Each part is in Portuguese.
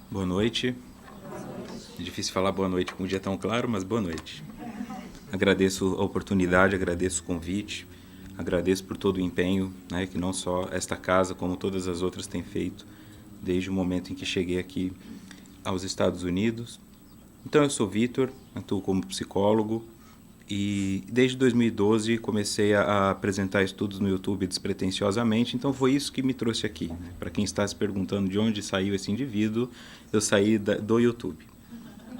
Boa noite. É difícil falar boa noite com um dia tão claro, mas boa noite. Agradeço a oportunidade, agradeço o convite, agradeço por todo o empenho, né, que não só esta casa, como todas as outras têm feito, desde o momento em que cheguei aqui aos Estados Unidos. Então, eu sou Vitor, atuo como psicólogo e desde 2012 comecei a apresentar estudos no YouTube despretensiosamente, então foi isso que me trouxe aqui, né? Para quem está se perguntando de onde saiu esse indivíduo, eu saí do YouTube.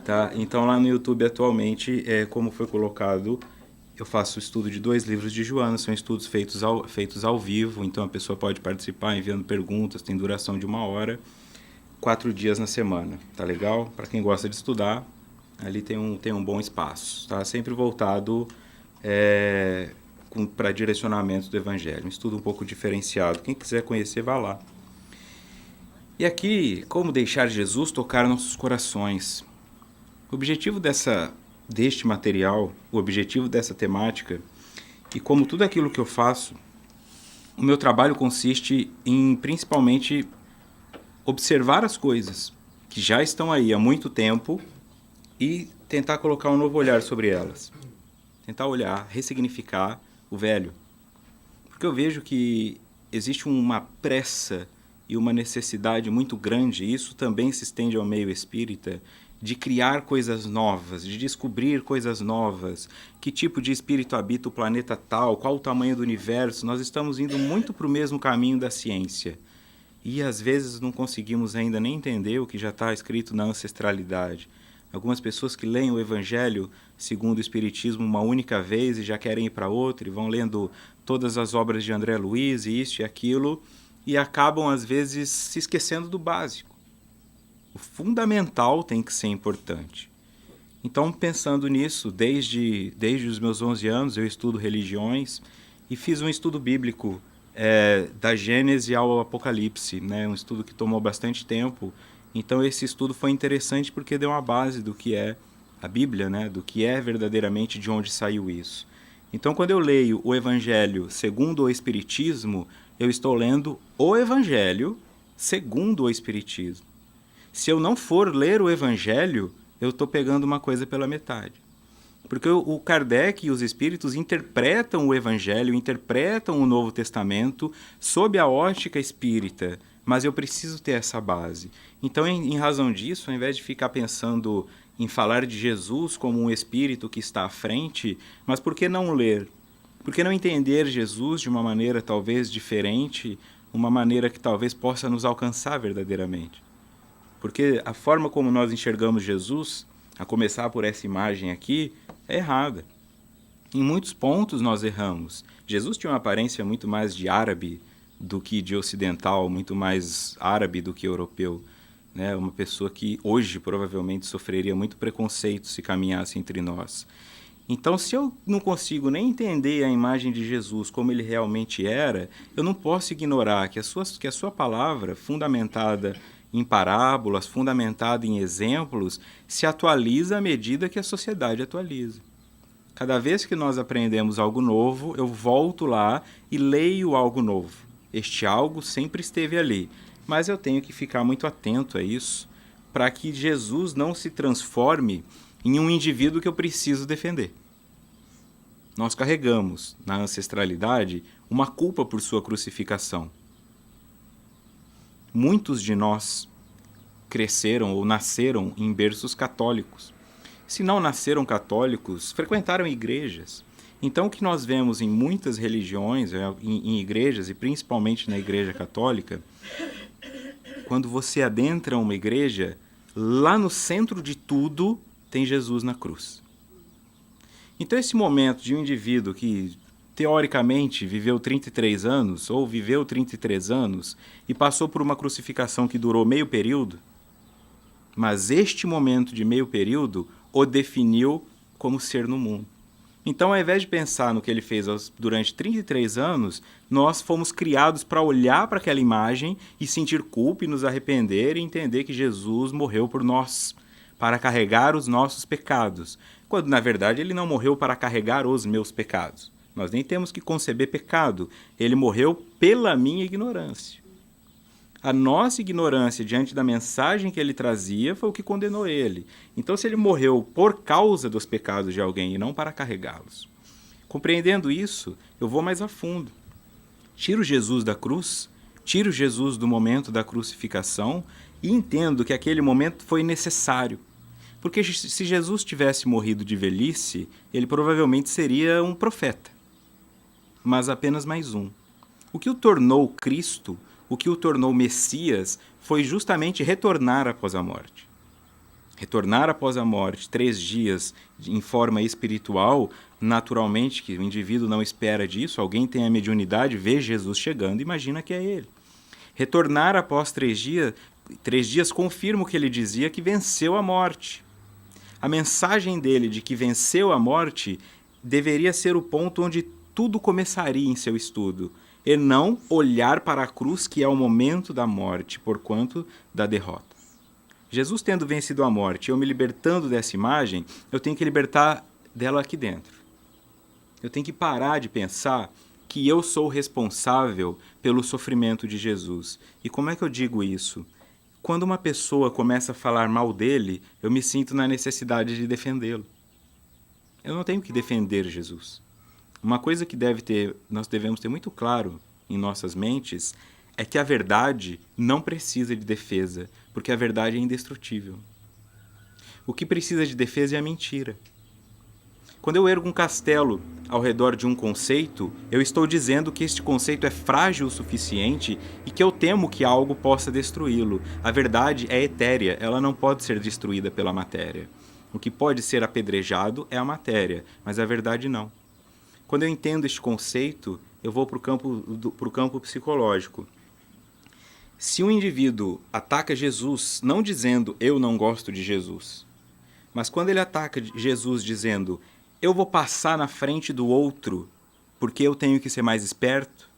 Tá? Então, lá no YouTube, atualmente, como foi colocado, eu faço estudo de 2 livros de Joana, são estudos feitos ao vivo, então a pessoa pode participar enviando perguntas, tem duração de 1 hora, 4 dias na semana, tá legal? Para quem gosta de estudar, ali tem um bom espaço, tá? Sempre voltado para direcionamento do Evangelho, um estudo um pouco diferenciado. Quem quiser conhecer, vá lá. E aqui, como deixar Jesus tocar nossos corações? O objetivo deste material, o objetivo dessa temática, e como tudo aquilo que eu faço, o meu trabalho consiste em, principalmente, observar as coisas que já estão aí há muito tempo e tentar colocar um novo olhar sobre elas. Tentar olhar, ressignificar o velho. Porque eu vejo que existe uma pressa e uma necessidade muito grande, e isso também se estende ao meio espírita, de criar coisas novas, de descobrir coisas novas, que tipo de espírito habita o planeta tal, qual o tamanho do universo. Nós estamos indo muito para o mesmo caminho da ciência. E às vezes não conseguimos ainda nem entender o que já está escrito na ancestralidade. Algumas pessoas que leem o Evangelho segundo o Espiritismo uma única vez e já querem ir para outra, e vão lendo todas as obras de André Luiz e isso e aquilo, e acabam às vezes se esquecendo do básico. O fundamental tem que ser importante. Então, pensando nisso, desde os meus 11 anos, eu estudo religiões e fiz um estudo bíblico da Gênese ao Apocalipse, né? Um estudo que tomou bastante tempo. Então, esse estudo foi interessante porque deu uma base do que é a Bíblia, né? Do que é verdadeiramente, de onde saiu isso. Então, quando eu leio o Evangelho segundo o Espiritismo, eu estou lendo o Evangelho segundo o Espiritismo. Se eu não for ler o Evangelho, eu estou pegando uma coisa pela metade. Porque o Kardec e os espíritos interpretam o Evangelho, interpretam o Novo Testamento sob a ótica espírita, mas eu preciso ter essa base. Então, em razão disso, ao invés de ficar pensando em falar de Jesus como um espírito que está à frente, mas por que não ler? Por que não entender Jesus de uma maneira talvez diferente, uma maneira que talvez possa nos alcançar verdadeiramente? Porque a forma como nós enxergamos Jesus, a começar por essa imagem aqui, é errada. Em muitos pontos nós erramos. Jesus tinha uma aparência muito mais de árabe do que de ocidental, muito mais árabe do que europeu, né? Uma pessoa que hoje provavelmente sofreria muito preconceito se caminhasse entre nós. Então, se eu não consigo nem entender a imagem de Jesus como ele realmente era, eu não posso ignorar que a sua palavra, fundamentada em parábolas, fundamentada em exemplos, se atualiza à medida que a sociedade atualiza. Cada vez que nós aprendemos algo novo, eu volto lá e leio algo novo. Este algo sempre esteve ali, mas eu tenho que ficar muito atento a isso para que Jesus não se transforme em um indivíduo que eu preciso defender. Nós carregamos, na ancestralidade, uma culpa por sua crucificação. Muitos de nós cresceram ou nasceram em berços católicos. Se não nasceram católicos, frequentaram igrejas. Então, o que nós vemos em muitas religiões, em igrejas, e principalmente na Igreja Católica, quando você adentra uma igreja, lá no centro de tudo tem Jesus na cruz. Então, esse momento de um indivíduo que, teoricamente, viveu 33 anos, ou viveu 33 anos, e passou por uma crucificação que durou meio período, mas este momento de meio período o definiu como ser no mundo. Então, ao invés de pensar no que ele fez durante 33 anos, nós fomos criados para olhar para aquela imagem e sentir culpa e nos arrepender e entender que Jesus morreu por nós, para carregar os nossos pecados, quando na verdade ele não morreu para carregar os meus pecados. Nós nem temos que conceber pecado, ele morreu pela minha ignorância. A nossa ignorância diante da mensagem que ele trazia foi o que condenou ele. Então, se ele morreu por causa dos pecados de alguém e não para carregá-los. Compreendendo isso, eu vou mais a fundo. Tiro Jesus da cruz, tiro Jesus do momento da crucificação e entendo que aquele momento foi necessário. Porque se Jesus tivesse morrido de velhice, ele provavelmente seria um profeta, mas apenas mais um. O que o tornou Cristo, o que o tornou Messias, foi justamente retornar após a morte. Retornar após a morte, 3 dias em forma espiritual, naturalmente, que o indivíduo não espera disso, alguém tem a mediunidade, vê Jesus chegando, imagina que é ele. Retornar após 3 dias confirma o que ele dizia, que venceu a morte. A mensagem dele de que venceu a morte deveria ser o ponto onde tudo começaria em seu estudo, e não olhar para a cruz, que é o momento da morte, porquanto da derrota. Jesus tendo vencido a morte, eu me libertando dessa imagem, eu tenho que libertar dela aqui dentro. Eu tenho que parar de pensar que eu sou responsável pelo sofrimento de Jesus. E como é que eu digo isso? Quando uma pessoa começa a falar mal dele, eu me sinto na necessidade de defendê-lo. Eu não tenho que defender Jesus. Uma coisa que nós devemos ter muito claro em nossas mentes é que a verdade não precisa de defesa, porque a verdade é indestrutível. O que precisa de defesa é a mentira. Quando eu ergo um castelo ao redor de um conceito, eu estou dizendo que este conceito é frágil o suficiente e que eu temo que algo possa destruí-lo. A verdade é etérea, ela não pode ser destruída pela matéria. O que pode ser apedrejado é a matéria, mas a verdade não. Quando eu entendo este conceito, eu vou para o campo psicológico. Se um indivíduo ataca Jesus não dizendo eu não gosto de Jesus, mas quando ele ataca Jesus dizendo eu vou passar na frente do outro porque eu tenho que ser mais esperto,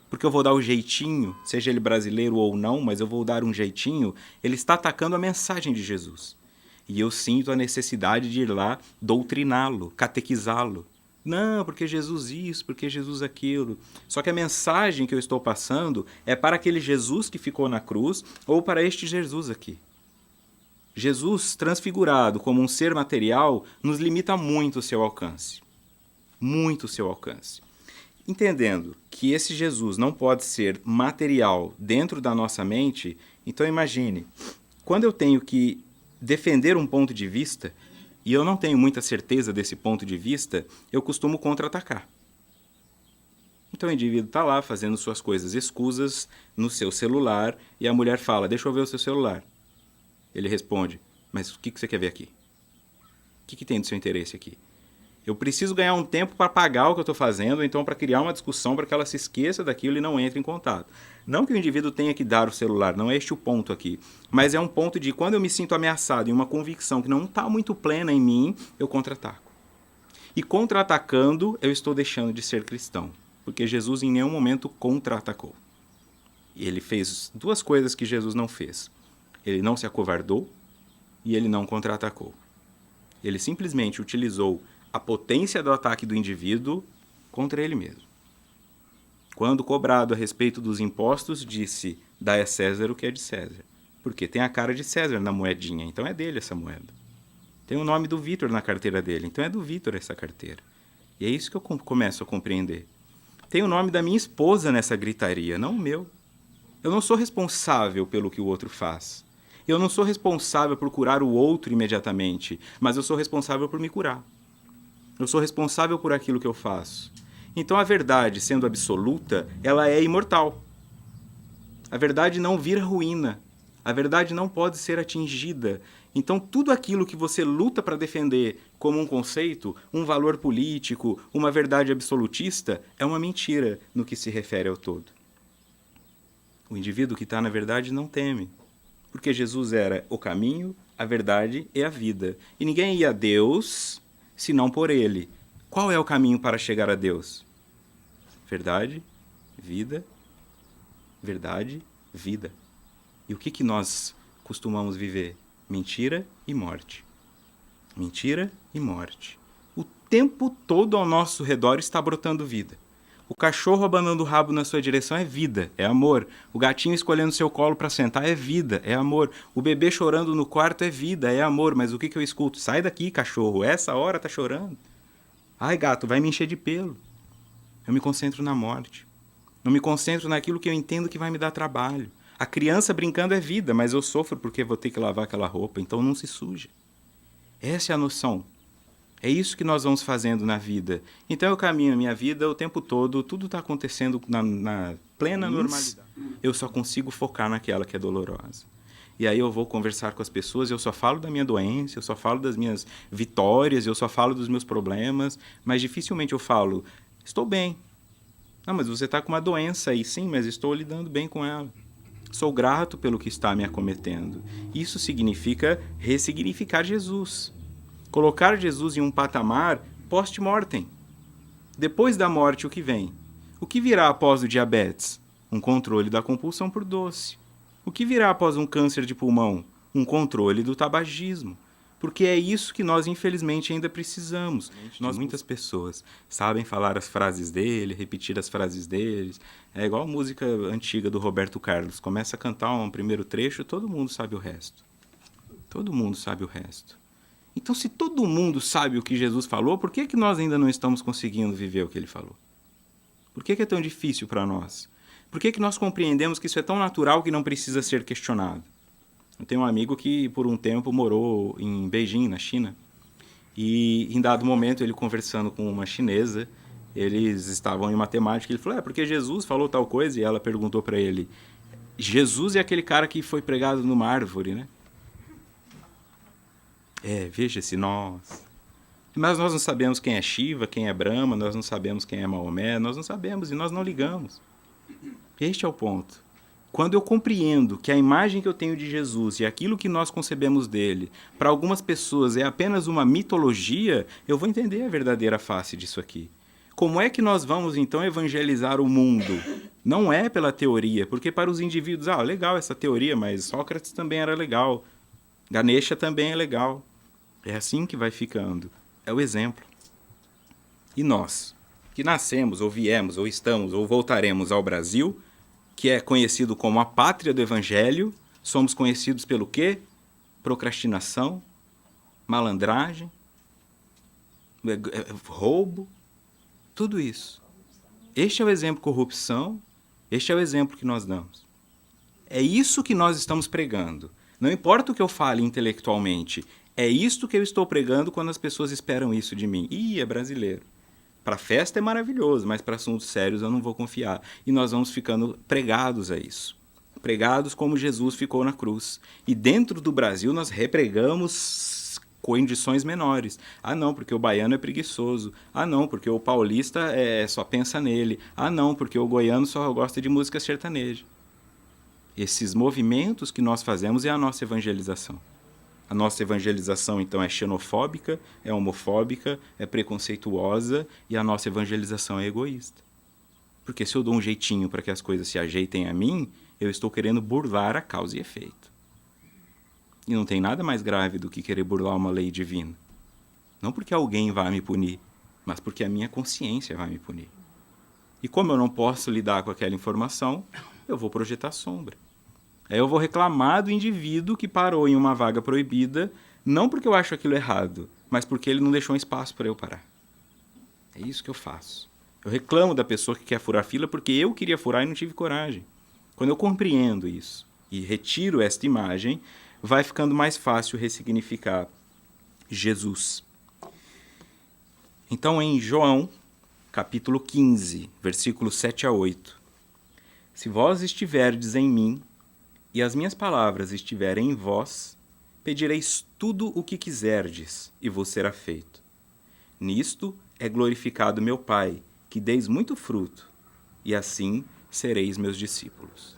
porque eu vou dar o jeitinho, seja ele brasileiro ou não, mas eu vou dar um jeitinho, ele está atacando a mensagem de Jesus. E eu sinto a necessidade de ir lá doutriná-lo, catequizá-lo. Não, porque Jesus isso, porque Jesus aquilo. Só que a mensagem que eu estou passando é para aquele Jesus que ficou na cruz ou para este Jesus aqui. Jesus transfigurado como um ser material nos limita muito o seu alcance. Muito o seu alcance. Entendendo que esse Jesus não pode ser material dentro da nossa mente, então imagine, quando eu tenho que defender um ponto de vista, e eu não tenho muita certeza desse ponto de vista, eu costumo contra-atacar. Então o indivíduo está lá fazendo suas coisas escusas no seu celular e a mulher fala, deixa eu ver o seu celular. Ele responde, mas o que você quer ver aqui? O que tem do seu interesse aqui? Eu preciso ganhar um tempo para pagar o que eu estou fazendo, ou então para criar uma discussão para que ela se esqueça daquilo e não entre em contato. Não que o indivíduo tenha que dar o celular, não é este o ponto aqui. Mas é um ponto de quando eu me sinto ameaçado em uma convicção que não está muito plena em mim, eu contra-ataco. E contra-atacando, eu estou deixando de ser cristão. Porque Jesus em nenhum momento contra-atacou. E ele fez 2 coisas que Jesus não fez. Ele não se acovardou e ele não contra-atacou. Ele simplesmente utilizou a potência do ataque do indivíduo contra ele mesmo. Quando cobrado a respeito dos impostos, disse, dai a César o que é de César. Porque tem a cara de César na moedinha, então é dele essa moeda. Tem o nome do Vitor na carteira dele, então é do Vitor essa carteira. E é isso que eu começo a compreender. Tem o nome da minha esposa nessa gritaria, não o meu. Eu não sou responsável pelo que o outro faz. Eu não sou responsável por curar o outro imediatamente, mas eu sou responsável por me curar. Eu sou responsável por aquilo que eu faço. Então a verdade, sendo absoluta, ela é imortal. A verdade não vira ruína. A verdade não pode ser atingida. Então tudo aquilo que você luta para defender como um conceito, um valor político, uma verdade absolutista, é uma mentira no que se refere ao todo. O indivíduo que está na verdade não teme. Porque Jesus era o caminho, a verdade e a vida. E ninguém ia a Deus senão por ele. Qual é o caminho para chegar a Deus? Verdade, vida, verdade, vida. E o que nós costumamos viver? Mentira e morte. Mentira e morte. O tempo todo ao nosso redor está brotando vida. O cachorro abanando o rabo na sua direção é vida, é amor. O gatinho escolhendo seu colo para sentar é vida, é amor. O bebê chorando no quarto é vida, é amor. Mas o que eu escuto? Sai daqui, cachorro, essa hora tá chorando. Ai, gato, vai me encher de pelo. Eu me concentro na morte. Eu me concentro naquilo que eu entendo que vai me dar trabalho. A criança brincando é vida, mas eu sofro porque vou ter que lavar aquela roupa, então não se suja. Essa é a noção. É isso que nós vamos fazendo na vida. Então eu caminho a minha vida o tempo todo, tudo está acontecendo na plena normalidade. Eu só consigo focar naquela que é dolorosa. E aí eu vou conversar com as pessoas, eu só falo da minha doença, eu só falo das minhas vitórias, eu só falo dos meus problemas, mas dificilmente eu falo, estou bem. Não, mas você está com uma doença aí, sim, mas estou lidando bem com ela. Sou grato pelo que está me acometendo. Isso significa ressignificar Jesus. Colocar Jesus em um patamar post-mortem. Depois da morte, o que vem? O que virá após o diabetes? Um controle da compulsão por doce. O que virá após um câncer de pulmão? Um controle do tabagismo. Porque é isso que nós, infelizmente, ainda precisamos. Muitas pessoas sabem falar as frases dele, repetir as frases deles. É igual a música antiga do Roberto Carlos. Começa a cantar um primeiro trecho, todo mundo sabe o resto. Todo mundo sabe o resto. Então, se todo mundo sabe o que Jesus falou, por que nós ainda não estamos conseguindo viver o que ele falou? Por que é tão difícil para nós? Por que nós compreendemos que isso é tão natural que não precisa ser questionado? Eu tenho um amigo que, por um tempo, morou em Beijing, na China. E, em dado momento, ele conversando com uma chinesa, eles estavam em matemática. Ele falou, porque Jesus falou tal coisa? E ela perguntou para ele, Jesus é aquele cara que foi pregado numa árvore, né? Veja-se, nós. Mas nós não sabemos quem é Shiva, quem é Brahma, nós não sabemos quem é Maomé, nós não sabemos e nós não ligamos. Este é o ponto. Quando eu compreendo que a imagem que eu tenho de Jesus e aquilo que nós concebemos dele, para algumas pessoas é apenas uma mitologia, eu vou entender a verdadeira face disso aqui. Como é que nós vamos, então, evangelizar o mundo? Não é pela teoria, porque para os indivíduos, legal essa teoria, mas Sócrates também era legal, Ganesha também é legal. É assim que vai ficando. É o exemplo. E nós, que nascemos, ou viemos, ou estamos, ou voltaremos ao Brasil, que é conhecido como a pátria do Evangelho, somos conhecidos pelo quê? Procrastinação, malandragem, roubo, tudo isso. Este é o exemplo, corrupção, este é o exemplo que nós damos. É isso que nós estamos pregando. Não importa o que eu fale intelectualmente, é isto que eu estou pregando quando as pessoas esperam isso de mim. É brasileiro. Para festa é maravilhoso, mas para assuntos sérios eu não vou confiar. E nós vamos ficando pregados a isso. Pregados como Jesus ficou na cruz. E dentro do Brasil nós repregamos condições menores. Não, porque o baiano é preguiçoso. Não, porque o paulista só pensa nele. Não, porque o goiano só gosta de música sertaneja. Esses movimentos que nós fazemos é a nossa evangelização. A nossa evangelização, então, é xenofóbica, é homofóbica, é preconceituosa e a nossa evangelização é egoísta. Porque se eu dou um jeitinho para que as coisas se ajeitem a mim, eu estou querendo burlar a causa e efeito. E não tem nada mais grave do que querer burlar uma lei divina. Não porque alguém vai me punir, mas porque a minha consciência vai me punir. E como eu não posso lidar com aquela informação, eu vou projetar sombra. Aí eu vou reclamar do indivíduo que parou em uma vaga proibida, não porque eu acho aquilo errado, mas porque ele não deixou um espaço para eu parar. É isso que eu faço. Eu reclamo da pessoa que quer furar fila porque eu queria furar e não tive coragem. Quando eu compreendo isso e retiro esta imagem, vai ficando mais fácil ressignificar Jesus. Então, em João, capítulo 15, versículos 7 a 8. Se vós estiverdes em mim, e as minhas palavras estiverem em vós, pedireis tudo o que quiserdes, e vos será feito. Nisto é glorificado meu Pai, que deis muito fruto, e assim sereis meus discípulos.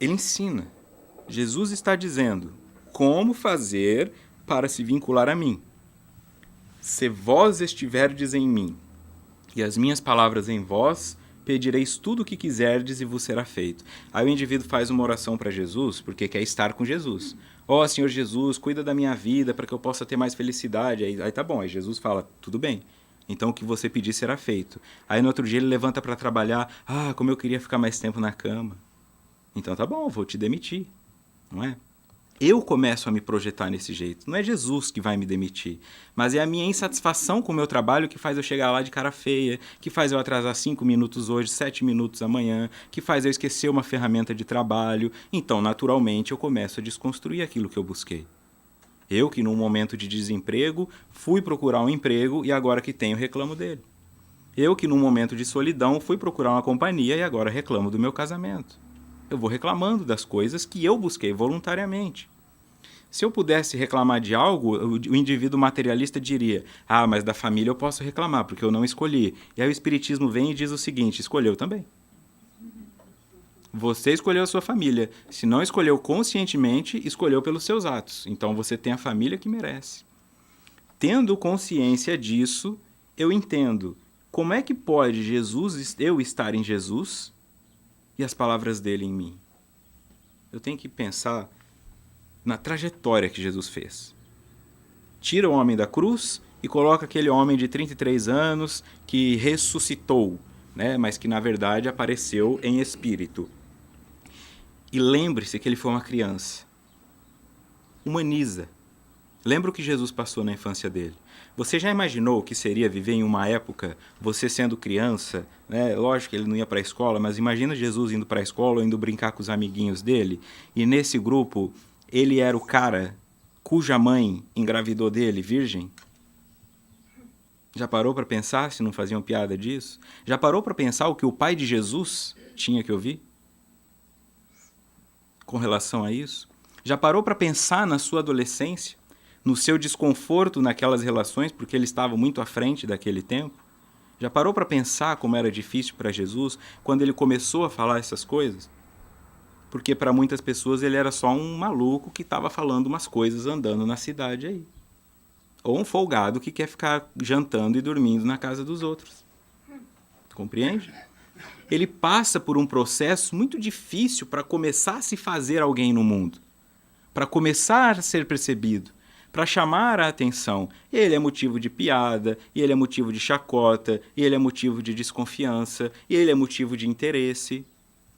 Ele ensina. Jesus está dizendo como fazer para se vincular a mim. Se vós estiverdes em mim, e as minhas palavras em vós, pedireis tudo o que quiserdes e vos será feito. Aí o indivíduo faz uma oração para Jesus, porque quer estar com Jesus. Senhor Jesus, cuida da minha vida para que eu possa ter mais felicidade. Aí tá bom, aí Jesus fala, tudo bem. Então o que você pedir será feito. Aí no outro dia ele levanta para trabalhar. Ah, como eu queria ficar mais tempo na cama. Então tá bom, vou te demitir. Não é? Eu começo a me projetar nesse jeito. Não é Jesus que vai me demitir, mas é a minha insatisfação com o meu trabalho que faz eu chegar lá de cara feia, que faz eu atrasar 5 minutos hoje, 7 minutos amanhã, que faz eu esquecer uma ferramenta de trabalho. Então, naturalmente, eu começo a desconstruir aquilo que eu busquei. Eu que num momento de desemprego fui procurar um emprego e agora que tenho reclamo dele. Eu que num momento de solidão fui procurar uma companhia e agora reclamo do meu casamento. Eu vou reclamando das coisas que eu busquei voluntariamente. Se eu pudesse reclamar de algo, o indivíduo materialista diria: ah, mas da família eu posso reclamar, porque eu não escolhi. E aí o Espiritismo vem e diz o seguinte: escolheu também. Você escolheu a sua família. Se não escolheu conscientemente, escolheu pelos seus atos. Então você tem a família que merece. Tendo consciência disso, eu entendo como é que pode eu estar em Jesus e as palavras dele em mim. Eu tenho que pensar na trajetória que Jesus fez. Tira o homem da cruz e coloca aquele homem de 33 anos que ressuscitou, né? Mas que na verdade apareceu em espírito. E lembre-se que ele foi uma criança. Humaniza. Lembra o que Jesus passou na infância dele. Você já imaginou o que seria viver em uma época, você sendo criança, né? Lógico que ele não ia para a escola, mas imagina Jesus indo para a escola ou indo brincar com os amiguinhos dele, e nesse grupo ele era o cara cuja mãe engravidou dele, virgem? Já parou para pensar se não faziam piada disso? Já parou para pensar o que o pai de Jesus tinha que ouvir com relação a isso? Já parou para pensar na sua adolescência, no seu desconforto naquelas relações, porque ele estava muito à frente daquele tempo? Já parou para pensar como era difícil para Jesus quando ele começou a falar essas coisas? Porque para muitas pessoas ele era só um maluco que estava falando umas coisas andando na cidade aí. Ou um folgado que quer ficar jantando e dormindo na casa dos outros. Compreende? Ele passa por um processo muito difícil para começar a se fazer alguém no mundo. Para começar a ser percebido. Para chamar a atenção. Ele é motivo de piada, e ele é motivo de chacota, e ele é motivo de desconfiança, e ele é motivo de interesse.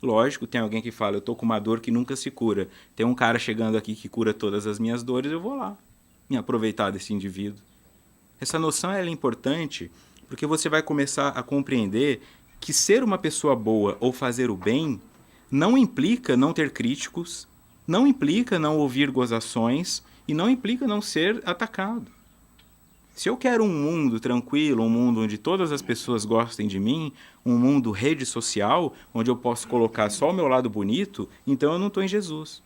Lógico, tem alguém que fala: eu estou com uma dor que nunca se cura. Tem um cara chegando aqui que cura todas as minhas dores, eu vou lá me aproveitar desse indivíduo. Essa noção é importante porque você vai começar a compreender que ser uma pessoa boa ou fazer o bem não implica não ter críticos, não implica não ouvir gozações e não implica não ser atacado. Se eu quero um mundo tranquilo, um mundo onde todas as pessoas gostem de mim, um mundo rede social, onde eu posso colocar só o meu lado bonito, então eu não estou em Jesus.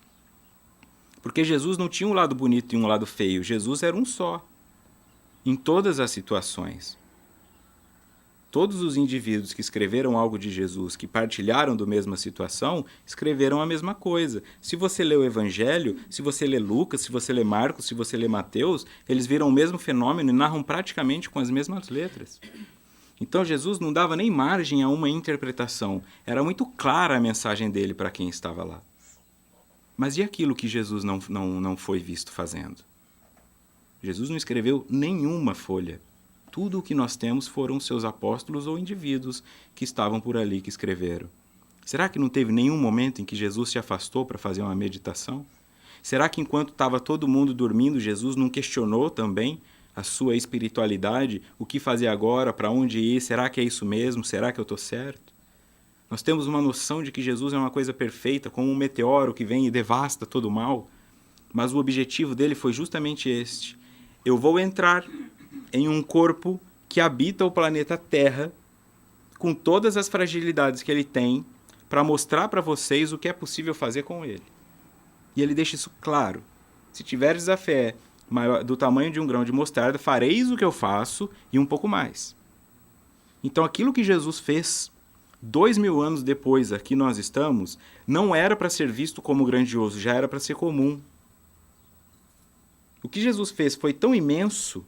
Porque Jesus não tinha um lado bonito e um lado feio. Jesus era um só, em todas as situações. Todos os indivíduos que escreveram algo de Jesus, que partilharam da mesma situação, escreveram a mesma coisa. Se você lê o Evangelho, se você lê Lucas, se você lê Marcos, se você lê Mateus, eles viram o mesmo fenômeno e narram praticamente com as mesmas letras. Então Jesus não dava nem margem a uma interpretação. Era muito clara a mensagem dele para quem estava lá. Mas e aquilo que Jesus não foi visto fazendo? Jesus não escreveu nenhuma folha. Tudo o que nós temos foram seus apóstolos ou indivíduos que estavam por ali que escreveram. Será que não teve nenhum momento em que Jesus se afastou para fazer uma meditação? Será que enquanto estava todo mundo dormindo, Jesus não questionou também a sua espiritualidade? O que fazer agora? Para onde ir? Será que é isso mesmo? Será que eu estou certo? Nós temos uma noção de que Jesus é uma coisa perfeita, como um meteoro que vem e devasta todo o mal. Mas o objetivo dele foi justamente este. Eu vou entrar em um corpo que habita o planeta Terra, com todas as fragilidades que ele tem, para mostrar para vocês o que é possível fazer com ele. E ele deixa isso claro. Se tiveres a fé maior, do tamanho de um grão de mostarda, fareis o que eu faço e um pouco mais. Então aquilo que Jesus fez 2000 anos depois, aqui nós estamos, não era para ser visto como grandioso, já era para ser comum. O que Jesus fez foi tão imenso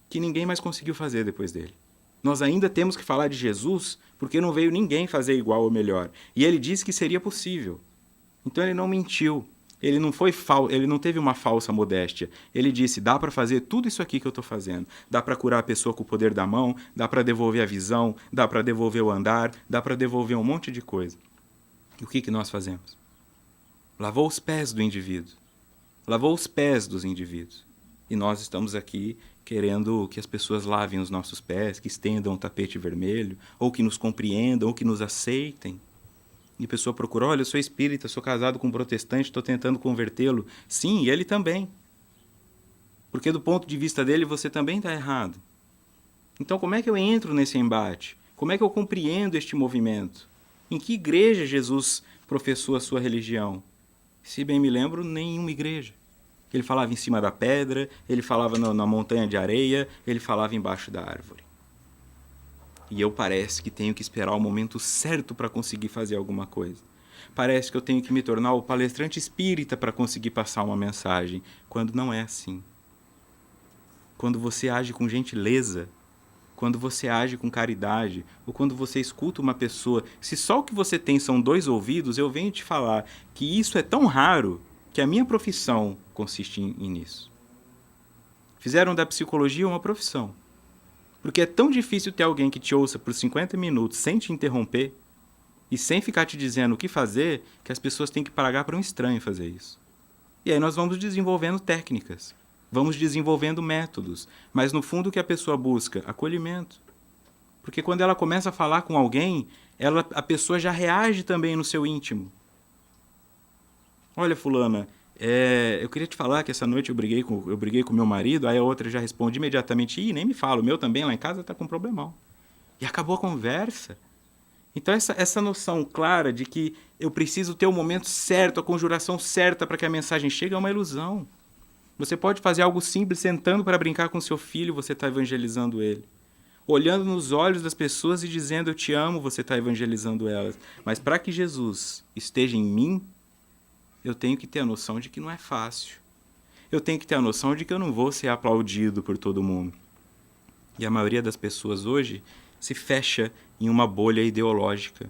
que ninguém mais conseguiu fazer depois dele. Nós ainda temos que falar de Jesus porque não veio ninguém fazer igual ou melhor. E ele disse que seria possível. Então ele não mentiu. Ele não teve uma falsa modéstia. Ele disse, dá para fazer tudo isso aqui que eu estou fazendo. Dá para curar a pessoa com o poder da mão, dá para devolver a visão, dá para devolver o andar, dá para devolver um monte de coisa. E o que nós fazemos? Lavou os pés do indivíduo. Lavou os pés dos indivíduos. E nós estamos aqui querendo que as pessoas lavem os nossos pés, que estendam o tapete vermelho, ou que nos compreendam, ou que nos aceitem. E a pessoa procura, olha, eu sou espírita, sou casado com um protestante, estou tentando convertê-lo. Sim, ele também. Porque do ponto de vista dele, você também está errado. Então, como é que eu entro nesse embate? Como é que eu compreendo este movimento? Em que igreja Jesus professou a sua religião? Se bem me lembro, nenhuma igreja. Ele falava em cima da pedra, ele falava na montanha de areia, ele falava embaixo da árvore. E eu parece que tenho que esperar o momento certo para conseguir fazer alguma coisa. Parece que eu tenho que me tornar o palestrante espírita para conseguir passar uma mensagem, quando não é assim. Quando você age com gentileza, quando você age com caridade, ou quando você escuta uma pessoa, se só o que você tem são 2 ouvidos, eu venho te falar que isso é tão raro que a minha profissão consiste nisso. Fizeram da psicologia uma profissão. Porque é tão difícil ter alguém que te ouça por 50 minutos sem te interromper e sem ficar te dizendo o que fazer, que as pessoas têm que pagar para um estranho fazer isso. E aí nós vamos desenvolvendo técnicas, vamos desenvolvendo métodos, mas no fundo o que a pessoa busca? Acolhimento. Porque quando ela começa a falar com alguém, a pessoa já reage também no seu íntimo. Olha, fulana, eu queria te falar que essa noite eu briguei com meu marido, aí a outra já responde imediatamente, nem me fala, o meu também lá em casa está com um problemão. E acabou a conversa. Então essa noção clara de que eu preciso ter o momento certo, a conjuração certa para que a mensagem chegue é uma ilusão. Você pode fazer algo simples, sentando para brincar com seu filho, você está evangelizando ele. Olhando nos olhos das pessoas e dizendo eu te amo, você está evangelizando elas. Mas para que Jesus esteja em mim, eu tenho que ter a noção de que não é fácil. Eu tenho que ter a noção de que eu não vou ser aplaudido por todo mundo. E a maioria das pessoas hoje se fecha em uma bolha ideológica.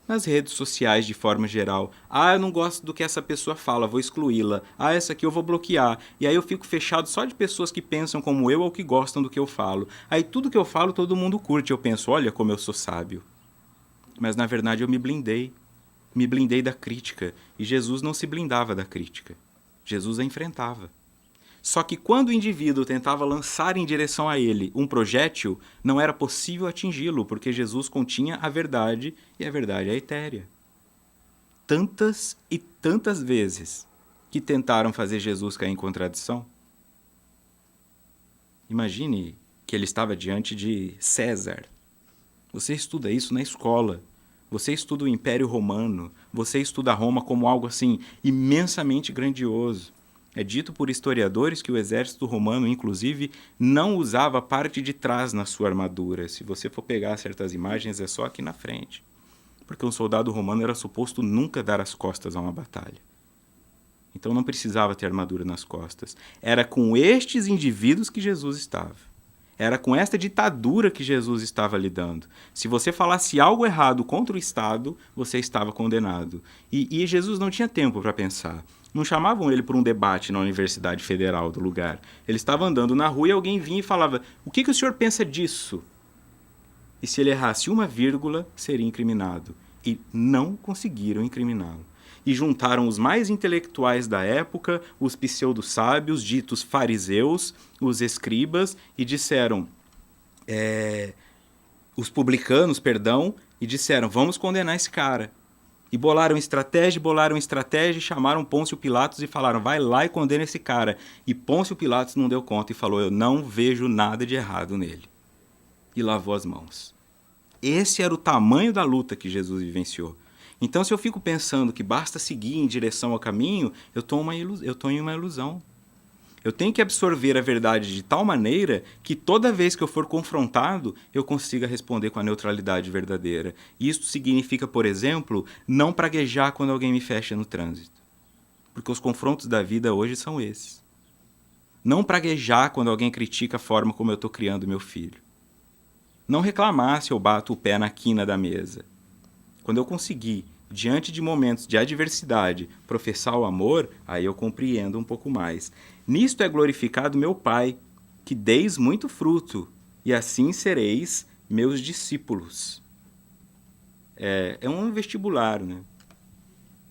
Nas redes sociais, de forma geral. Eu não gosto do que essa pessoa fala, vou excluí-la. Essa aqui eu vou bloquear. E aí eu fico fechado só de pessoas que pensam como eu ou que gostam do que eu falo. Aí tudo que eu falo, todo mundo curte. Eu penso, olha como eu sou sábio. Mas na verdade eu me blindei. Me blindei da crítica. E Jesus não se blindava da crítica. Jesus a enfrentava. Só que quando o indivíduo tentava lançar em direção a ele um projétil, não era possível atingi-lo, porque Jesus continha a verdade, e a verdade é etérea. Tantas e tantas vezes que tentaram fazer Jesus cair em contradição. Imagine que ele estava diante de César. Você estuda isso na escola. Você estuda o Império Romano, você estuda Roma como algo assim imensamente grandioso. É dito por historiadores que o exército romano, inclusive, não usava a parte de trás na sua armadura. Se você for pegar certas imagens, é só aqui na frente. Porque um soldado romano era suposto nunca dar as costas a uma batalha. Então não precisava ter armadura nas costas. Era com estes indivíduos que Jesus estava. Era com esta ditadura que Jesus estava lidando. Se você falasse algo errado contra o Estado, você estava condenado. E Jesus não tinha tempo para pensar. Não chamavam ele para um debate na Universidade Federal do lugar. Ele estava andando na rua e alguém vinha e falava, o que o senhor pensa disso? E se ele errasse uma vírgula, seria incriminado. E não conseguiram incriminá-lo. E juntaram os mais intelectuais da época, os pseudo-sábios, ditos fariseus, os escribas, e disseram, os publicanos, e disseram, vamos condenar esse cara. E bolaram estratégia, e chamaram Pôncio Pilatos e falaram, vai lá e condena esse cara. E Pôncio Pilatos não deu conta e falou, eu não vejo nada de errado nele. E lavou as mãos. Esse era o tamanho da luta que Jesus vivenciou. Então, se eu fico pensando que basta seguir em direção ao caminho, eu estou em uma ilusão. Eu tenho que absorver a verdade de tal maneira que toda vez que eu for confrontado, eu consiga responder com a neutralidade verdadeira. E isso significa, por exemplo, não praguejar quando alguém me fecha no trânsito. Porque os confrontos da vida hoje são esses. Não praguejar quando alguém critica a forma como eu estou criando meu filho. Não reclamar se eu bato o pé na quina da mesa. Quando eu conseguir diante de momentos de adversidade, professar o amor, aí eu compreendo um pouco mais. Nisto é glorificado meu Pai, que deis muito fruto, e assim sereis meus discípulos. É um vestibular, né?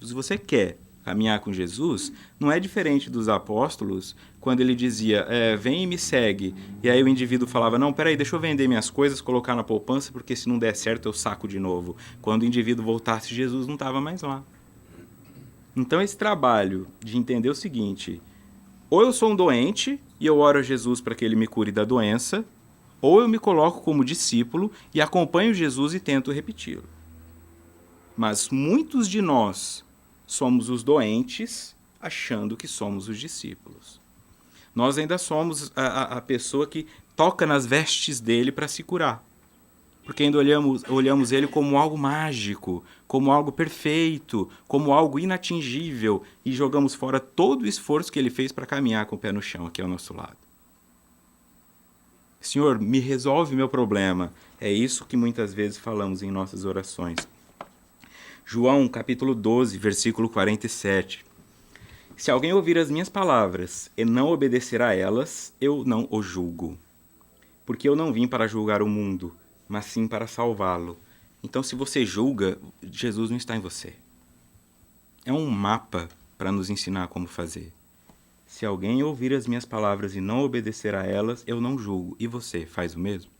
Se você quer caminhar com Jesus, não é diferente dos apóstolos, quando ele dizia, vem e me segue. E aí o indivíduo falava, não, peraí, deixa eu vender minhas coisas, colocar na poupança, porque se não der certo eu saco de novo. Quando o indivíduo voltasse, Jesus não estava mais lá. Então esse trabalho de entender o seguinte, ou eu sou um doente e eu oro a Jesus para que ele me cure da doença, ou eu me coloco como discípulo e acompanho Jesus e tento repeti-lo. Mas muitos de nós somos os doentes achando que somos os discípulos. Nós ainda somos a pessoa que toca nas vestes dele para se curar. Porque ainda olhamos ele como algo mágico, como algo perfeito, como algo inatingível e jogamos fora todo o esforço que ele fez para caminhar com o pé no chão aqui ao nosso lado. Senhor, me resolve meu problema. É isso que muitas vezes falamos em nossas orações. João, capítulo 12, versículo 47. Se alguém ouvir as minhas palavras e não obedecer a elas, eu não o julgo. Porque eu não vim para julgar o mundo, mas sim para salvá-lo. Então, se você julga, Jesus não está em você. É um mapa para nos ensinar como fazer. Se alguém ouvir as minhas palavras e não obedecer a elas, eu não julgo. E você faz o mesmo?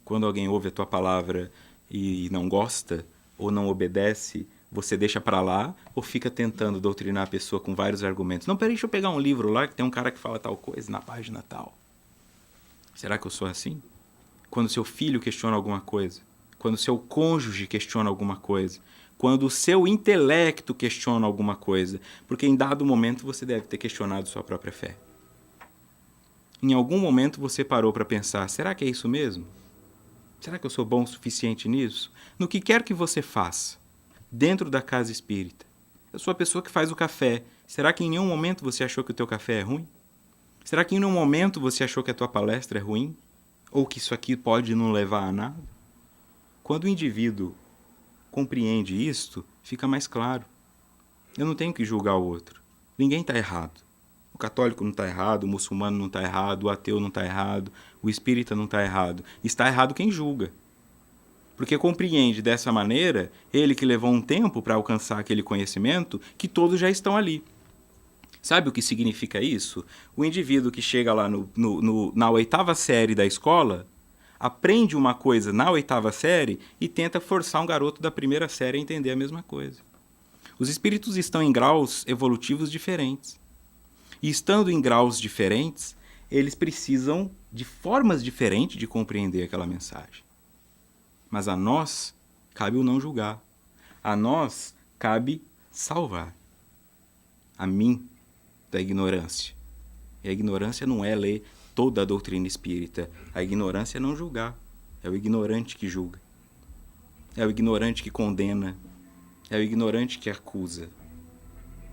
Quando alguém ouve a tua palavra e não gosta ou não obedece, você deixa para lá ou fica tentando doutrinar a pessoa com vários argumentos? Não, peraí, deixa eu pegar um livro lá que tem um cara que fala tal coisa na página tal. Será que eu sou assim? Quando seu filho questiona alguma coisa, quando seu cônjuge questiona alguma coisa, quando o seu intelecto questiona alguma coisa, porque em dado momento você deve ter questionado sua própria fé. Em algum momento você parou para pensar, será que é isso mesmo? Será que eu sou bom o suficiente nisso? No que quer que você faça, dentro da casa espírita. Eu sou a pessoa que faz o café. Será que em nenhum momento você achou que o teu café é ruim? Será que em nenhum momento você achou que a tua palestra é ruim? Ou que isso aqui pode não levar a nada? Quando o indivíduo compreende isto, fica mais claro. Eu não tenho que julgar o outro. Ninguém está errado. O católico não está errado, o muçulmano não está errado, o ateu não está errado, o espírita não está errado. Está errado quem julga. Porque compreende dessa maneira, ele que levou um tempo para alcançar aquele conhecimento, que todos já estão ali. Sabe o que significa isso? O indivíduo que chega lá na 8ª série da escola, aprende uma coisa na 8ª série e tenta forçar um garoto da 1ª série a entender a mesma coisa. Os espíritos estão em graus evolutivos diferentes. E estando em graus diferentes, eles precisam de formas diferentes de compreender aquela mensagem. Mas a nós cabe o não julgar. A nós cabe salvar. A mim, da ignorância. E a ignorância não é ler toda a doutrina espírita. A ignorância é não julgar. É o ignorante que julga. É o ignorante que condena. É o ignorante que acusa.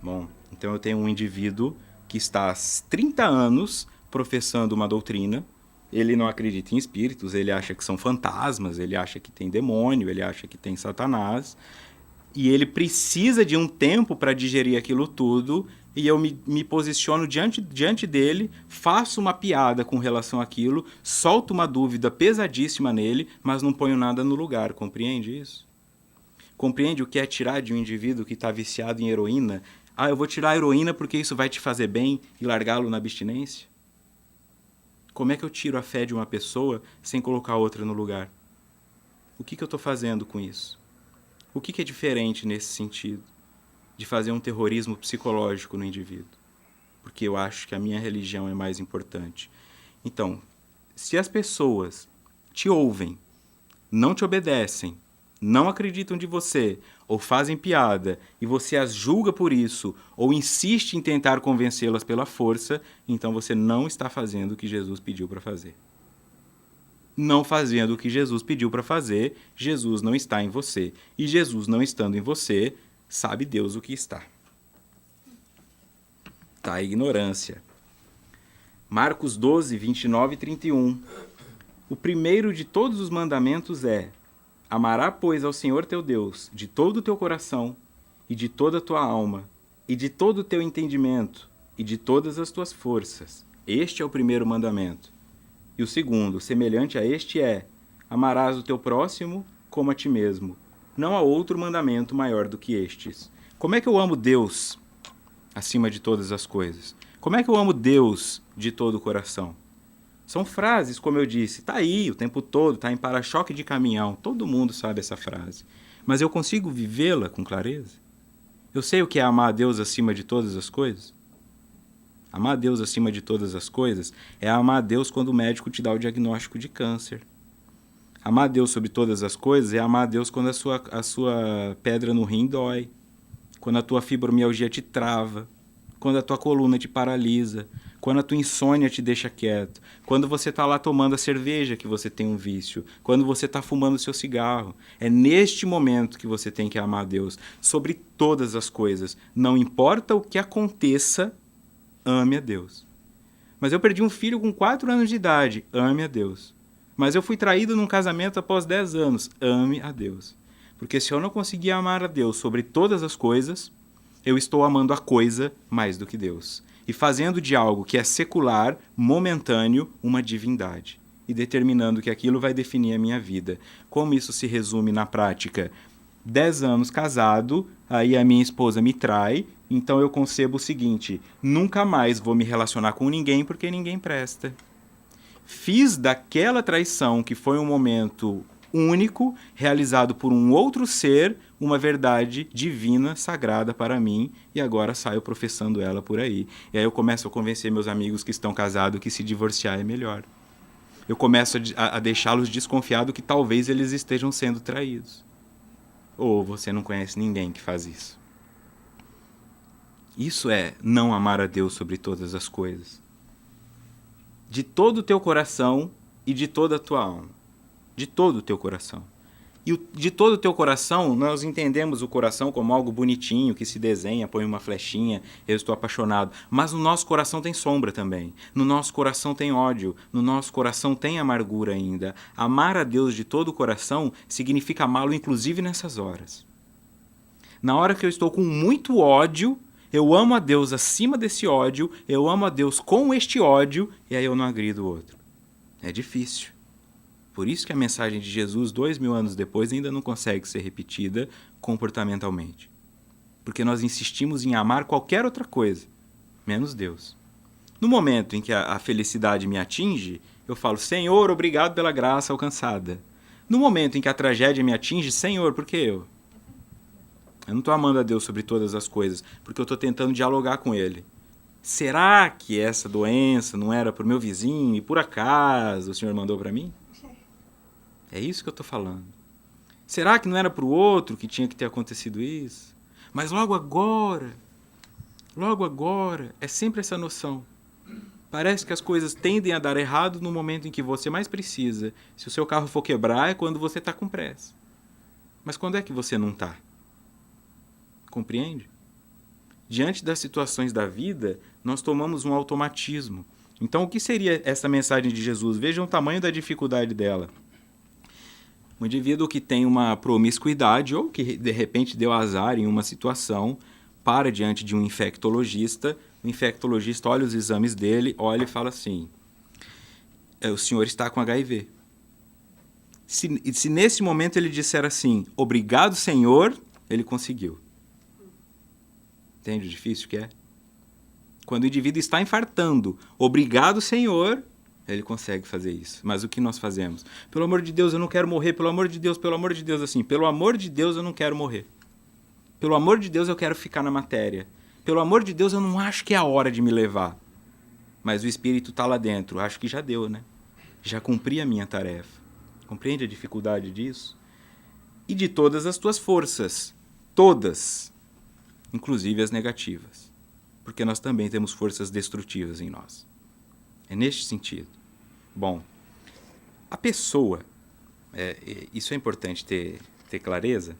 Bom, então eu tenho um indivíduo que está há 30 anos professando uma doutrina. Ele não acredita em espíritos, ele acha que são fantasmas, ele acha que tem demônio, ele acha que tem Satanás. E ele precisa de um tempo para digerir aquilo tudo, e eu me posiciono diante dele, faço uma piada com relação àquilo, solto uma dúvida pesadíssima nele, mas não ponho nada no lugar. Compreende isso? Compreende o que é tirar de um indivíduo que está viciado em heroína? Ah, eu vou tirar a heroína porque isso vai te fazer bem e largá-lo na abstinência? Como é que eu tiro a fé de uma pessoa sem colocar outra no lugar? O que eu estou fazendo com isso? O que é diferente nesse sentido? De fazer um terrorismo psicológico no indivíduo? Porque eu acho que a minha religião é mais importante. Então, se as pessoas te ouvem, não te obedecem, não acreditam de você, ou fazem piada, e você as julga por isso, ou insiste em tentar convencê-las pela força, então você não está fazendo o que Jesus pediu para fazer. Não fazendo o que Jesus pediu para fazer, Jesus não está em você. E Jesus não estando em você, sabe Deus o que está. Tá a ignorância. Marcos 12, 29 e 31. O primeiro de todos os mandamentos é: Amará, pois, ao Senhor teu Deus de todo o teu coração, e de toda a tua alma, e de todo o teu entendimento, e de todas as tuas forças. Este é o primeiro mandamento. E o segundo, semelhante a este, é: amarás o teu próximo como a ti mesmo. Não há outro mandamento maior do que estes. Como é que eu amo Deus acima de todas as coisas? Como é que eu amo Deus de todo o coração? São frases, como eu disse, tá aí o tempo todo, tá em para-choque de caminhão, todo mundo sabe essa frase. Mas eu consigo vivê-la com clareza? Eu sei o que é amar a Deus acima de todas as coisas? Amar a Deus acima de todas as coisas é amar a Deus quando o médico te dá o diagnóstico de câncer. Amar a Deus sobre todas as coisas é amar a Deus quando a sua pedra no rim dói, quando a tua fibromialgia te trava, quando a tua coluna te paralisa, quando a tua insônia te deixa quieto, quando você está lá tomando a cerveja que você tem um vício, quando você está fumando o seu cigarro. É neste momento que você tem que amar a Deus sobre todas as coisas. Não importa o que aconteça, ame a Deus. Mas eu perdi um filho com 4 anos de idade, ame a Deus. Mas eu fui traído num casamento após 10 anos, ame a Deus. Porque se eu não conseguir amar a Deus sobre todas as coisas, eu estou amando a coisa mais do que Deus. E fazendo de algo que é secular, momentâneo, uma divindade. E determinando que aquilo vai definir a minha vida. Como isso se resume na prática? 10 anos casado, aí a minha esposa me trai, então eu concebo o seguinte: nunca mais vou me relacionar com ninguém porque ninguém presta. Fiz daquela traição, que foi um momento único, realizado por um outro ser, uma verdade divina, sagrada para mim, e agora saio professando ela por aí. E aí eu começo a convencer meus amigos que estão casados que se divorciar é melhor. Eu começo a deixá-los desconfiados que talvez eles estejam sendo traídos. Ou você não conhece ninguém que faz isso. Isso é não amar a Deus sobre todas as coisas. De todo o teu coração e de toda a tua alma. De todo o teu coração. E de todo o teu coração, nós entendemos o coração como algo bonitinho, que se desenha, põe uma flechinha, eu estou apaixonado. Mas no nosso coração tem sombra também. No nosso coração tem ódio. No nosso coração tem amargura ainda. Amar a Deus de todo o coração significa amá-lo inclusive nessas horas. Na hora que eu estou com muito ódio, eu amo a Deus acima desse ódio, eu amo a Deus com este ódio, e aí eu não agrido o outro. É difícil. Por isso que a mensagem de Jesus, 2000 anos depois, ainda não consegue ser repetida comportamentalmente. Porque nós insistimos em amar qualquer outra coisa, menos Deus. No momento em que a felicidade me atinge, eu falo: Senhor, obrigado pela graça alcançada. No momento em que a tragédia me atinge, Senhor, por que eu? Eu não estou amando a Deus sobre todas as coisas, porque eu estou tentando dialogar com Ele. Será que essa doença não era para o meu vizinho e por acaso o Senhor mandou para mim? É isso que eu estou falando. Será que não era para o outro que tinha que ter acontecido isso? Mas logo agora, é sempre essa noção. Parece que as coisas tendem a dar errado no momento em que você mais precisa. Se o seu carro for quebrar, é quando você está com pressa. Mas quando é que você não está? Compreende? Diante das situações da vida, nós tomamos um automatismo. Então, o que seria essa mensagem de Jesus? Vejam o tamanho da dificuldade dela. Um indivíduo que tem uma promiscuidade ou que, de repente, deu azar em uma situação, para diante de um infectologista, o infectologista olha os exames dele, olha e fala assim: o senhor está com HIV. Se nesse momento ele disser assim: obrigado, Senhor, ele conseguiu. Entende o difícil que é? Quando o indivíduo está infartando, obrigado, Senhor, ele consegue fazer isso. Mas o que nós fazemos? Pelo amor de Deus, eu não quero morrer. Pelo amor de Deus, assim. Pelo amor de Deus, eu não quero morrer. Pelo amor de Deus, eu quero ficar na matéria. Pelo amor de Deus, eu não acho que é a hora de me levar. Mas o Espírito está lá dentro. Acho que já deu, né? Já cumpri a minha tarefa. Compreende a dificuldade disso? E de todas as tuas forças. Todas. Inclusive as negativas. Porque nós também temos forças destrutivas em nós. É neste sentido. Bom, a pessoa, isso é importante ter clareza,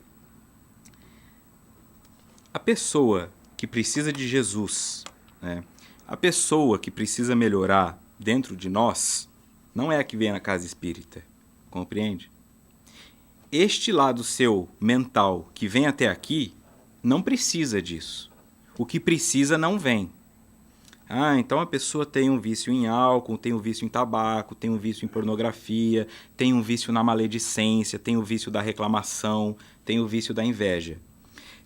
a pessoa que precisa de Jesus, né, a pessoa que precisa melhorar dentro de nós, não é a que vem na casa espírita, compreende? este lado seu mental que vem até aqui não precisa disso. O que precisa não vem. Ah, então a pessoa tem um vício em álcool, tem um vício em tabaco, tem um vício em pornografia, tem um vício na maledicência, tem o vício da reclamação, tem o vício da inveja.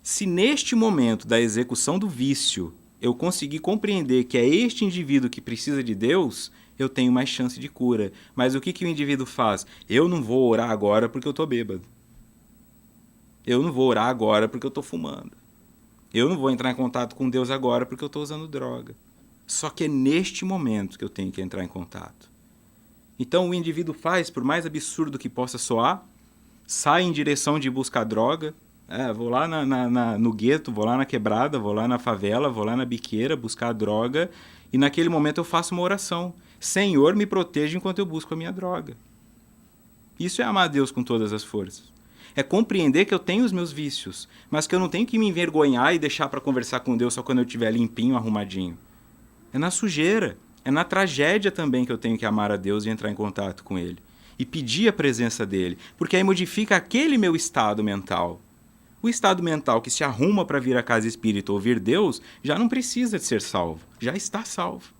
Se neste momento da execução do vício eu conseguir compreender que é este indivíduo que precisa de Deus, eu tenho mais chance de cura. Mas o que o indivíduo faz? Eu não vou orar agora porque eu estou bêbado. Eu não vou orar agora porque eu estou fumando. Eu não vou entrar em contato com Deus agora porque eu estou usando droga. Só que é neste momento que eu tenho que entrar em contato. Então o indivíduo faz, por mais absurdo que possa soar, sai em direção de buscar droga. Vou lá no gueto, vou lá na quebrada, vou lá na favela, vou lá na biqueira buscar droga. E naquele momento eu faço uma oração. Senhor, me proteja enquanto eu busco a minha droga. Isso é amar a Deus com todas as forças. É compreender que eu tenho os meus vícios, mas que eu não tenho que me envergonhar e deixar para conversar com Deus só quando eu estiver limpinho, arrumadinho. É na sujeira, é na tragédia também que eu tenho que amar a Deus e entrar em contato com Ele. E pedir a presença dEle, porque aí modifica aquele meu estado mental. O estado mental que se arruma para vir à casa espírita ouvir Deus já não precisa de ser salvo, já está salvo.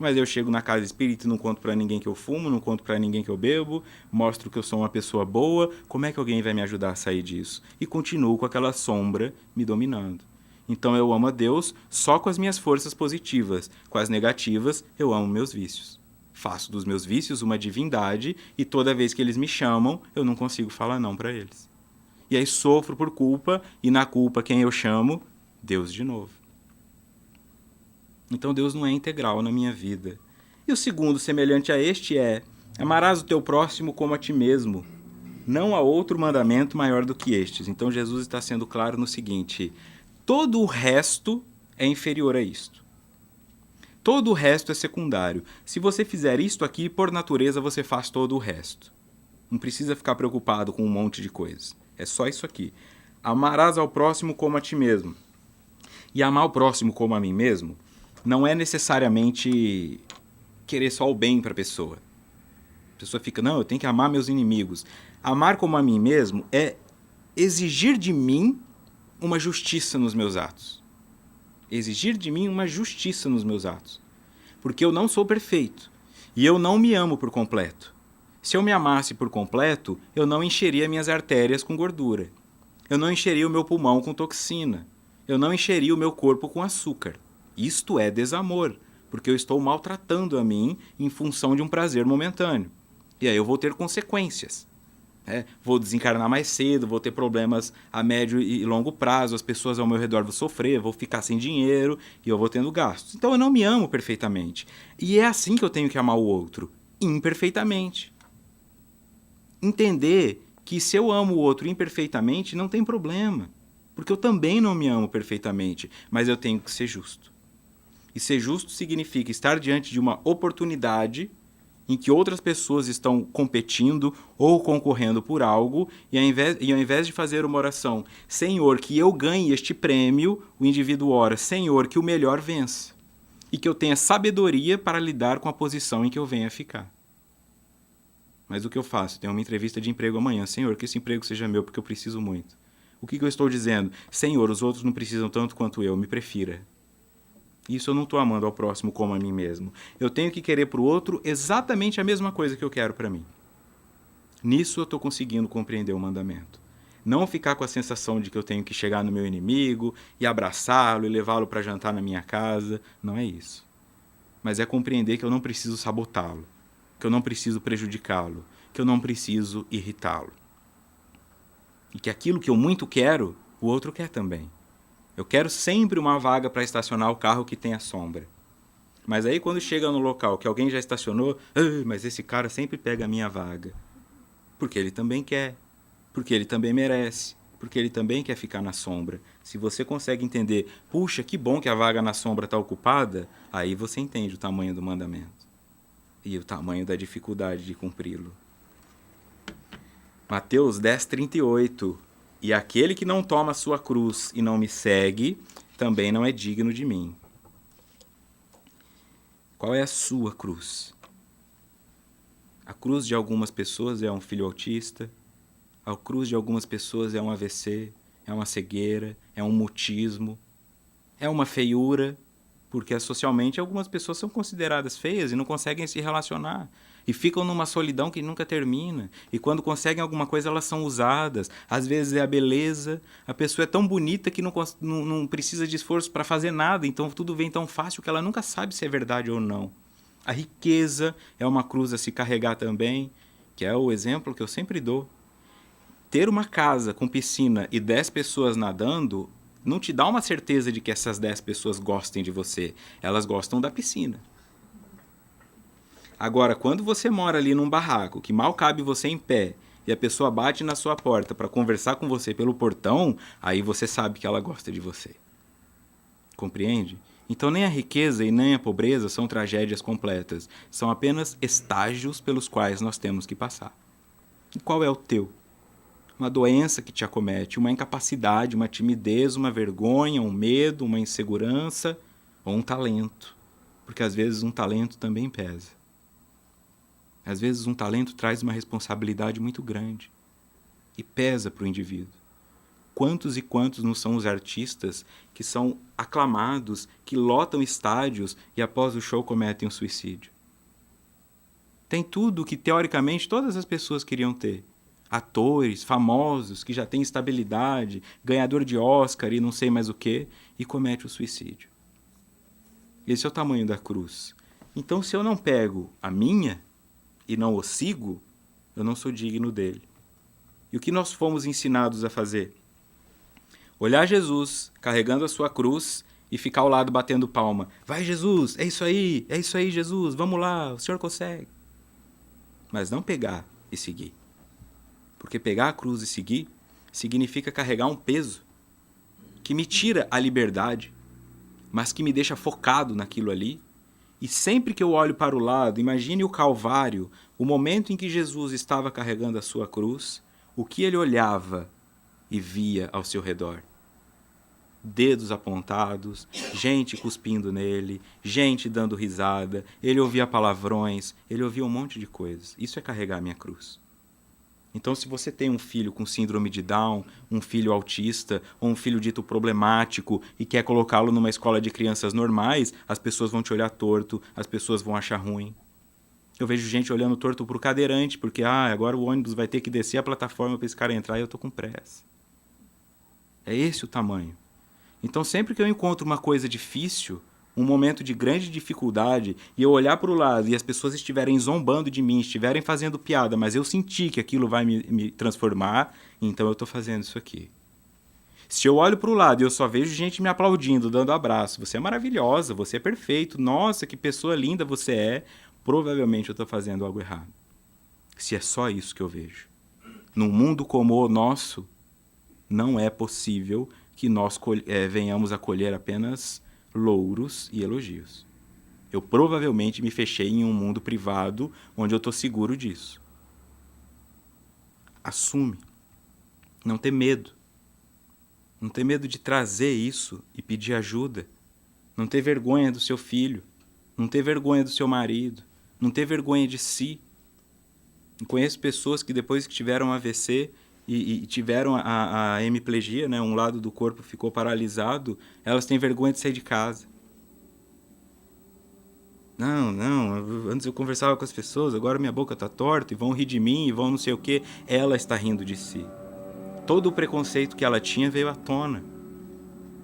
Mas eu chego na casa espírita e não conto para ninguém que eu fumo, não conto para ninguém que eu bebo, mostro que eu sou uma pessoa boa, como é que alguém vai me ajudar a sair disso? E continuo com aquela sombra me dominando. Então eu amo a Deus só com as minhas forças positivas, com as negativas eu amo meus vícios. Faço dos meus vícios uma divindade e toda vez que eles me chamam, eu não consigo falar não para eles. E aí sofro por culpa e na culpa quem eu chamo? Deus de novo. Então Deus não é integral na minha vida. E o segundo, semelhante a este, é: amarás o teu próximo como a ti mesmo. Não há outro mandamento maior do que estes. Então Jesus está sendo claro no seguinte: todo o resto é inferior a isto. Todo o resto é secundário. Se você fizer isto aqui, por natureza você faz todo o resto. Não precisa ficar preocupado com um monte de coisas. É só isso aqui. Amarás ao próximo como a ti mesmo. E amar o próximo como a mim mesmo não é necessariamente querer só o bem para a pessoa. A pessoa fica, não, eu tenho que amar meus inimigos. Amar como a mim mesmo é exigir de mim uma justiça nos meus atos. Exigir de mim uma justiça nos meus atos. Porque eu não sou perfeito. E eu não me amo por completo. Se eu me amasse por completo, eu não encheria minhas artérias com gordura. Eu não encheria o meu pulmão com toxina. Eu não encheria o meu corpo com açúcar. Isto é desamor, porque eu estou maltratando a mim em função de um prazer momentâneo. E aí eu vou ter consequências. Vou desencarnar mais cedo, vou ter problemas a médio e longo prazo, as pessoas ao meu redor vão sofrer, vou ficar sem dinheiro e eu vou tendo gastos. Então eu não me amo perfeitamente. E é assim que eu tenho que amar o outro, imperfeitamente. Entender que se eu amo o outro imperfeitamente, não tem problema. Porque eu também não me amo perfeitamente, mas eu tenho que ser justo. E ser justo significa estar diante de uma oportunidade em que outras pessoas estão competindo ou concorrendo por algo, e ao invés de fazer uma oração, Senhor, que eu ganhe este prêmio, o indivíduo ora, Senhor, que o melhor vença. E que eu tenha sabedoria para lidar com a posição em que eu venha ficar. Mas o que eu faço? Tenho uma entrevista de emprego amanhã. Senhor, que esse emprego seja meu, porque eu preciso muito. O que eu estou dizendo? Senhor, os outros não precisam tanto quanto eu, me prefira. Isso eu não estou amando ao próximo como a mim mesmo. Eu tenho que querer para o outro exatamente a mesma coisa que eu quero para mim. Nisso eu estou conseguindo compreender o mandamento. Não ficar com a sensação de que eu tenho que chegar no meu inimigo e abraçá-lo e levá-lo para jantar na minha casa. Não é isso. Mas é compreender que eu não preciso sabotá-lo, que eu não preciso prejudicá-lo, que eu não preciso irritá-lo. E que aquilo que eu muito quero, o outro quer também. Eu quero sempre uma vaga para estacionar o carro que tem a sombra. Mas aí quando chega no local que alguém já estacionou, mas esse cara sempre pega a minha vaga. Porque ele também quer, porque ele também merece, porque ele também quer ficar na sombra. Se você consegue entender, puxa, que bom que a vaga na sombra está ocupada, aí você entende o tamanho do mandamento e o tamanho da dificuldade de cumpri-lo. Mateus 10:38. E aquele que não toma a sua cruz e não me segue, também não é digno de mim. Qual é a sua cruz? A cruz de algumas pessoas é um filho autista. A cruz de algumas pessoas é um AVC, é uma cegueira, é um mutismo, é uma feiura, porque socialmente algumas pessoas são consideradas feias e não conseguem se relacionar. E ficam numa solidão que nunca termina. E quando conseguem alguma coisa, elas são usadas. Às vezes é a beleza. A pessoa é tão bonita que não precisa de esforço para fazer nada. Então tudo vem tão fácil que ela nunca sabe se é verdade ou não. A riqueza é uma cruz a se carregar também, que é o exemplo que eu sempre dou. Ter uma casa com piscina e 10 pessoas nadando não te dá uma certeza de que essas 10 pessoas gostem de você. Elas gostam da piscina. Agora, quando você mora ali num barraco, que mal cabe você em pé, e a pessoa bate na sua porta para conversar com você pelo portão, aí você sabe que ela gosta de você. Compreende? Então nem a riqueza e nem a pobreza são tragédias completas. São apenas estágios pelos quais nós temos que passar. E qual é o teu? Uma doença que te acomete, uma incapacidade, uma timidez, uma vergonha, um medo, uma insegurança ou um talento. Porque às vezes um talento também pesa. Às vezes um talento traz uma responsabilidade muito grande e pesa para o indivíduo. Quantos e quantos não são os artistas que são aclamados, que lotam estádios e após o show cometem um suicídio? Tem tudo que teoricamente todas as pessoas queriam ter. Atores famosos que já têm estabilidade, ganhador de Oscar e não sei mais o que, e comete o suicídio. Esse é o tamanho da cruz. Então, se eu não pego a minha e não o sigo, eu não sou digno dele. E o que nós fomos ensinados a fazer? Olhar Jesus carregando a sua cruz e ficar ao lado batendo palma. Vai, Jesus, é isso aí, Jesus, vamos lá, o senhor consegue. Mas não pegar e seguir. Porque pegar a cruz e seguir significa carregar um peso que me tira a liberdade, mas que me deixa focado naquilo ali. E sempre que eu olho para o lado, imagine o Calvário, o momento em que Jesus estava carregando a sua cruz, o que ele olhava e via ao seu redor. Dedos apontados, gente cuspindo nele, gente dando risada, ele ouvia palavrões, ele ouvia um monte de coisas. Isso é carregar a minha cruz. Então, se você tem um filho com síndrome de Down, um filho autista, ou um filho dito problemático e quer colocá-lo numa escola de crianças normais, as pessoas vão te olhar torto, as pessoas vão achar ruim. Eu vejo gente olhando torto pro cadeirante, porque agora o ônibus vai ter que descer a plataforma para esse cara entrar e eu tô com pressa. É esse o tamanho. Então, sempre que eu encontro uma coisa difícil, um momento de grande dificuldade, e eu olhar para o lado e as pessoas estiverem zombando de mim, estiverem fazendo piada, mas eu senti que aquilo vai me transformar, então eu estou fazendo isso aqui. Se eu olho para o lado e eu só vejo gente me aplaudindo, dando abraço, você é maravilhosa, você é perfeito, nossa, que pessoa linda você é, provavelmente eu estou fazendo algo errado. Se é só isso que eu vejo. Num mundo como o nosso, não é possível que nós venhamos a colher apenas louros e elogios. Eu provavelmente me fechei em um mundo privado onde eu estou seguro disso. Assume. Não ter medo. Não ter medo de trazer isso e pedir ajuda. Não ter vergonha do seu filho. Não ter vergonha do seu marido. Não ter vergonha de si. Eu conheço pessoas que depois que tiveram AVC e tiveram a hemiplegia, né, um lado do corpo ficou paralisado, elas têm vergonha de sair de casa. Não, antes eu conversava com as pessoas, agora minha boca está torta e vão rir de mim e vão não sei o quê. Ela está rindo de si. Todo o preconceito que ela tinha veio à tona.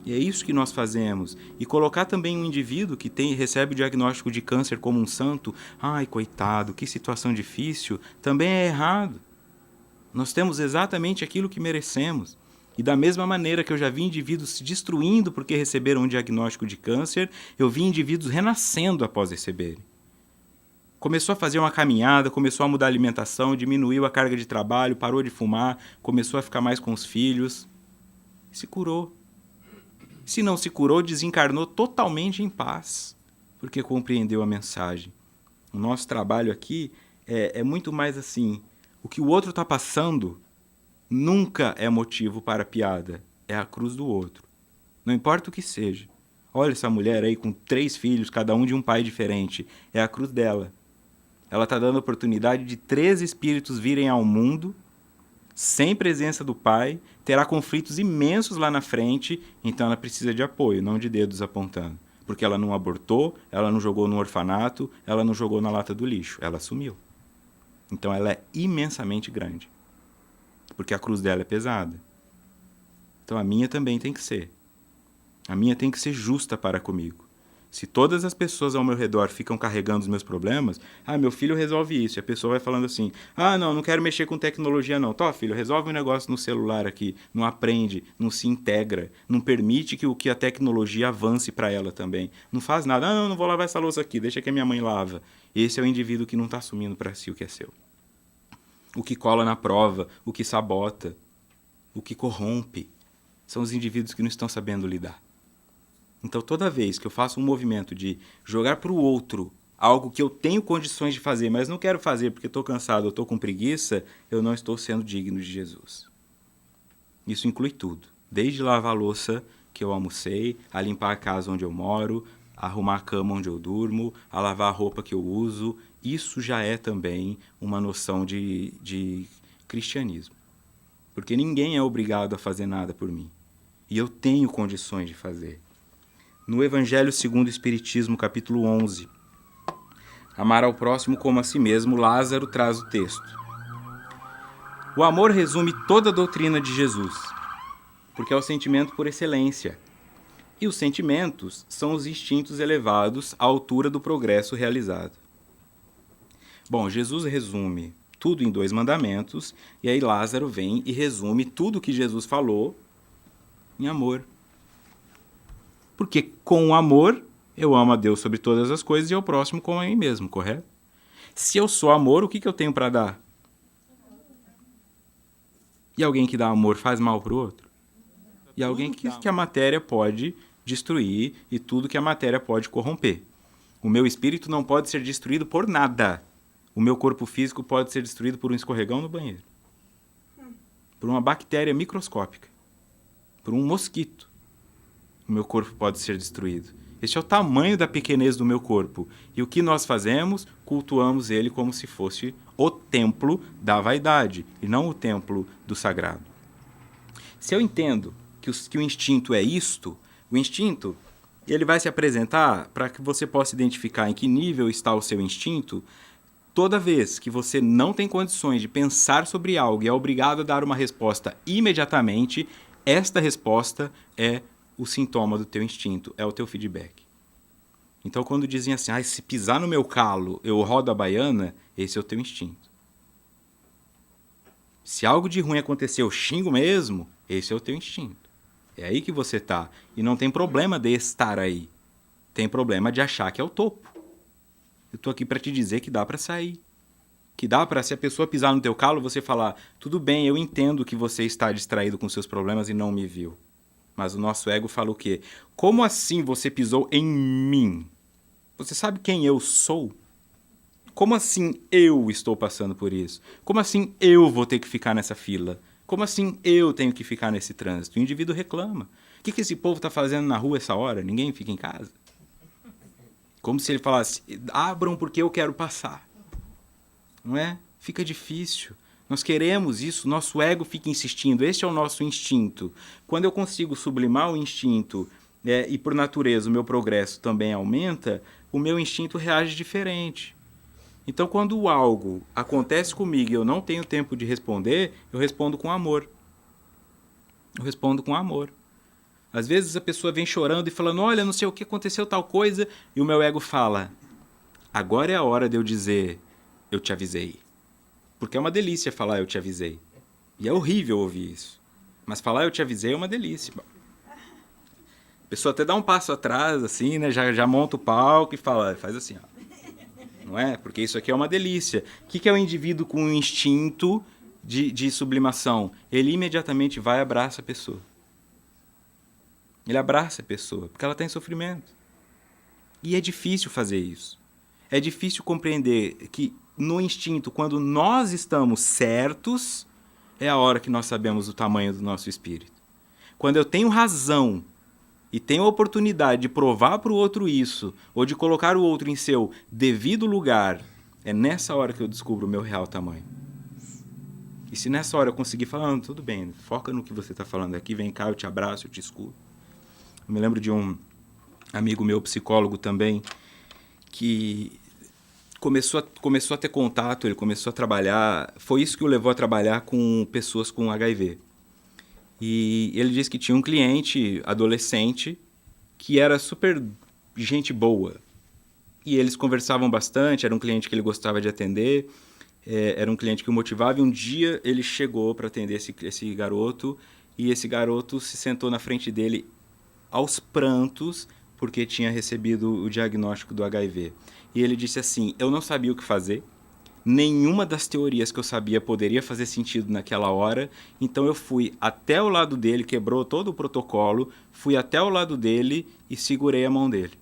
E é isso que nós fazemos. E colocar também um indivíduo que recebe o diagnóstico de câncer como um santo, ai, coitado, que situação difícil, também é errado. Nós temos exatamente aquilo que merecemos. E da mesma maneira que eu já vi indivíduos se destruindo porque receberam um diagnóstico de câncer, eu vi indivíduos renascendo após receberem. Começou a fazer uma caminhada, começou a mudar a alimentação, diminuiu a carga de trabalho, parou de fumar, começou a ficar mais com os filhos. Se curou. Se não se curou, desencarnou totalmente em paz, porque compreendeu a mensagem. O nosso trabalho aqui é muito mais assim. O que o outro está passando nunca é motivo para piada. É a cruz do outro. Não importa o que seja. Olha essa mulher aí com 3 filhos, cada um de um pai diferente. É a cruz dela. Ela está dando a oportunidade de 3 espíritos virem ao mundo sem presença do pai, terá conflitos imensos lá na frente, então ela precisa de apoio, não de dedos apontando. Porque ela não abortou, ela não jogou no orfanato, ela não jogou na lata do lixo, ela assumiu. Então ela é imensamente grande, porque a cruz dela é pesada. Então a minha também tem que ser. A minha tem que ser justa para comigo. Se todas as pessoas ao meu redor ficam carregando os meus problemas, meu filho resolve isso. E a pessoa vai falando assim, não quero mexer com tecnologia não. Tá, filho, resolve um negócio no celular aqui. Não aprende, não se integra, não permite que a tecnologia avance para ela também. Não faz nada. Não vou lavar essa louça aqui, deixa que a minha mãe lava. Esse é o indivíduo que não está assumindo para si o que é seu. O que cola na prova, o que sabota, o que corrompe. São os indivíduos que não estão sabendo lidar. Então, toda vez que eu faço um movimento de jogar para o outro algo que eu tenho condições de fazer, mas não quero fazer porque estou cansado ou estou com preguiça, eu não estou sendo digno de Jesus. Isso inclui tudo. Desde lavar a louça que eu almocei, a limpar a casa onde eu moro, a arrumar a cama onde eu durmo, a lavar a roupa que eu uso. Isso já é também uma noção de cristianismo. Porque ninguém é obrigado a fazer nada por mim. E eu tenho condições de fazer. No Evangelho segundo o Espiritismo, capítulo 11, amar ao próximo como a si mesmo, Lázaro traz o texto. O amor resume toda a doutrina de Jesus, porque é o sentimento por excelência. E os sentimentos são os instintos elevados à altura do progresso realizado. Bom, Jesus resume tudo em 2 mandamentos, e aí Lázaro vem e resume tudo que Jesus falou em amor. Porque com o amor, eu amo a Deus sobre todas as coisas e ao próximo como a mim mesmo, correto? Se eu sou amor, o que eu tenho para dar? E alguém que dá amor faz mal para o outro? E alguém que a matéria pode destruir e tudo que a matéria pode corromper. O meu espírito não pode ser destruído por nada. O meu corpo físico pode ser destruído por um escorregão no banheiro. Por uma bactéria microscópica. Por um mosquito. O meu corpo pode ser destruído. Este é o tamanho da pequenez do meu corpo. E o que nós fazemos? Cultuamos ele como se fosse o templo da vaidade e não o templo do sagrado. Se eu entendo que o instinto é isto, o instinto ele vai se apresentar para que você possa identificar em que nível está o seu instinto. Toda vez que você não tem condições de pensar sobre algo e é obrigado a dar uma resposta imediatamente, esta resposta é o sintoma do teu instinto, é o teu feedback. Então, quando dizem assim, se pisar no meu calo, eu rodo a baiana, esse é o teu instinto. Se algo de ruim acontecer, eu xingo mesmo, esse é o teu instinto. É aí que você está. E não tem problema de estar aí. Tem problema de achar que é o topo. Eu estou aqui para te dizer que dá para sair. Que dá para, se a pessoa pisar no teu calo, você falar, tudo bem, eu entendo que você está distraído com seus problemas e não me viu. Mas o nosso ego fala o quê? Como assim você pisou em mim? Você sabe quem eu sou? Como assim eu estou passando por isso? Como assim eu vou ter que ficar nessa fila? Como assim eu tenho que ficar nesse trânsito? O indivíduo reclama. O que esse povo está fazendo na rua essa hora? Ninguém fica em casa? Como se ele falasse, abram porque eu quero passar. Não é? Fica difícil. Nós queremos isso, nosso ego fica insistindo, este é o nosso instinto. Quando eu consigo sublimar o instinto e por natureza o meu progresso também aumenta, o meu instinto reage diferente. Então quando algo acontece comigo e eu não tenho tempo de responder, eu respondo com amor. Eu respondo com amor. Às vezes a pessoa vem chorando e falando, olha, não sei o que aconteceu tal coisa, e o meu ego fala, agora é a hora de eu dizer, eu te avisei. Porque é uma delícia falar eu te avisei. E é horrível ouvir isso. Mas falar eu te avisei é uma delícia. A pessoa até dá um passo atrás, assim, né? Já monta o palco e fala, faz assim, ó. Não é? Porque isso aqui é uma delícia. O que é o indivíduo com um instinto de sublimação? Ele imediatamente vai e abraça a pessoa. Ele abraça a pessoa, porque ela está em sofrimento. E é difícil fazer isso. É difícil compreender que no instinto, quando nós estamos certos, é a hora que nós sabemos o tamanho do nosso espírito. Quando eu tenho razão e tenho a oportunidade de provar para o outro isso, ou de colocar o outro em seu devido lugar, é nessa hora que eu descubro o meu real tamanho. E se nessa hora eu conseguir falar, não, tudo bem, foca no que você está falando aqui, vem cá, eu te abraço, eu te escuto. Eu me lembro de um amigo meu, psicólogo também, que começou a ter contato, ele começou a trabalhar, foi isso que o levou a trabalhar com pessoas com HIV. E ele disse que tinha um cliente adolescente que era super gente boa. E eles conversavam bastante, era um cliente que ele gostava de atender, era um cliente que o motivava. E um dia ele chegou para atender esse garoto, e esse garoto se sentou na frente dele aos prantos, porque tinha recebido o diagnóstico do HIV. E ele disse assim, eu não sabia o que fazer, nenhuma das teorias que eu sabia poderia fazer sentido naquela hora, então eu fui até o lado dele, quebrou todo o protocolo, fui até o lado dele e segurei a mão dele.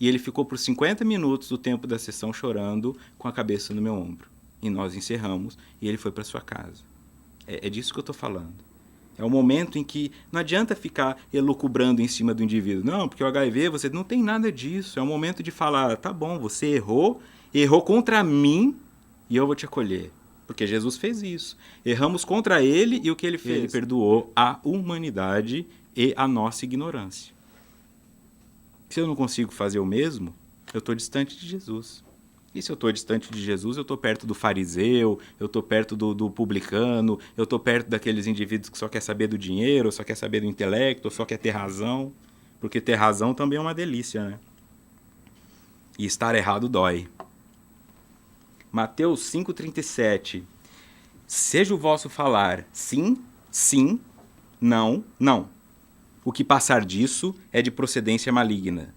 E ele ficou por 50 minutos do tempo da sessão chorando, com a cabeça no meu ombro. E nós encerramos e ele foi para sua casa. É disso que eu estou falando. É o momento em que não adianta ficar elucubrando em cima do indivíduo. Não, porque o HIV, você não tem nada disso. É o momento de falar, tá bom, você errou contra mim e eu vou te acolher. Porque Jesus fez isso. Erramos contra ele e o que ele fez? Ele perdoou a humanidade e a nossa ignorância. Se eu não consigo fazer o mesmo, eu estou distante de Jesus. E se eu estou distante de Jesus, eu estou perto do fariseu, eu estou perto do publicano, eu estou perto daqueles indivíduos que só quer saber do dinheiro, só quer saber do intelecto, só quer ter razão. Porque ter razão também é uma delícia, né? E estar errado dói. Mateus 5,37. Seja o vosso falar sim, sim, não, não. O que passar disso é de procedência maligna.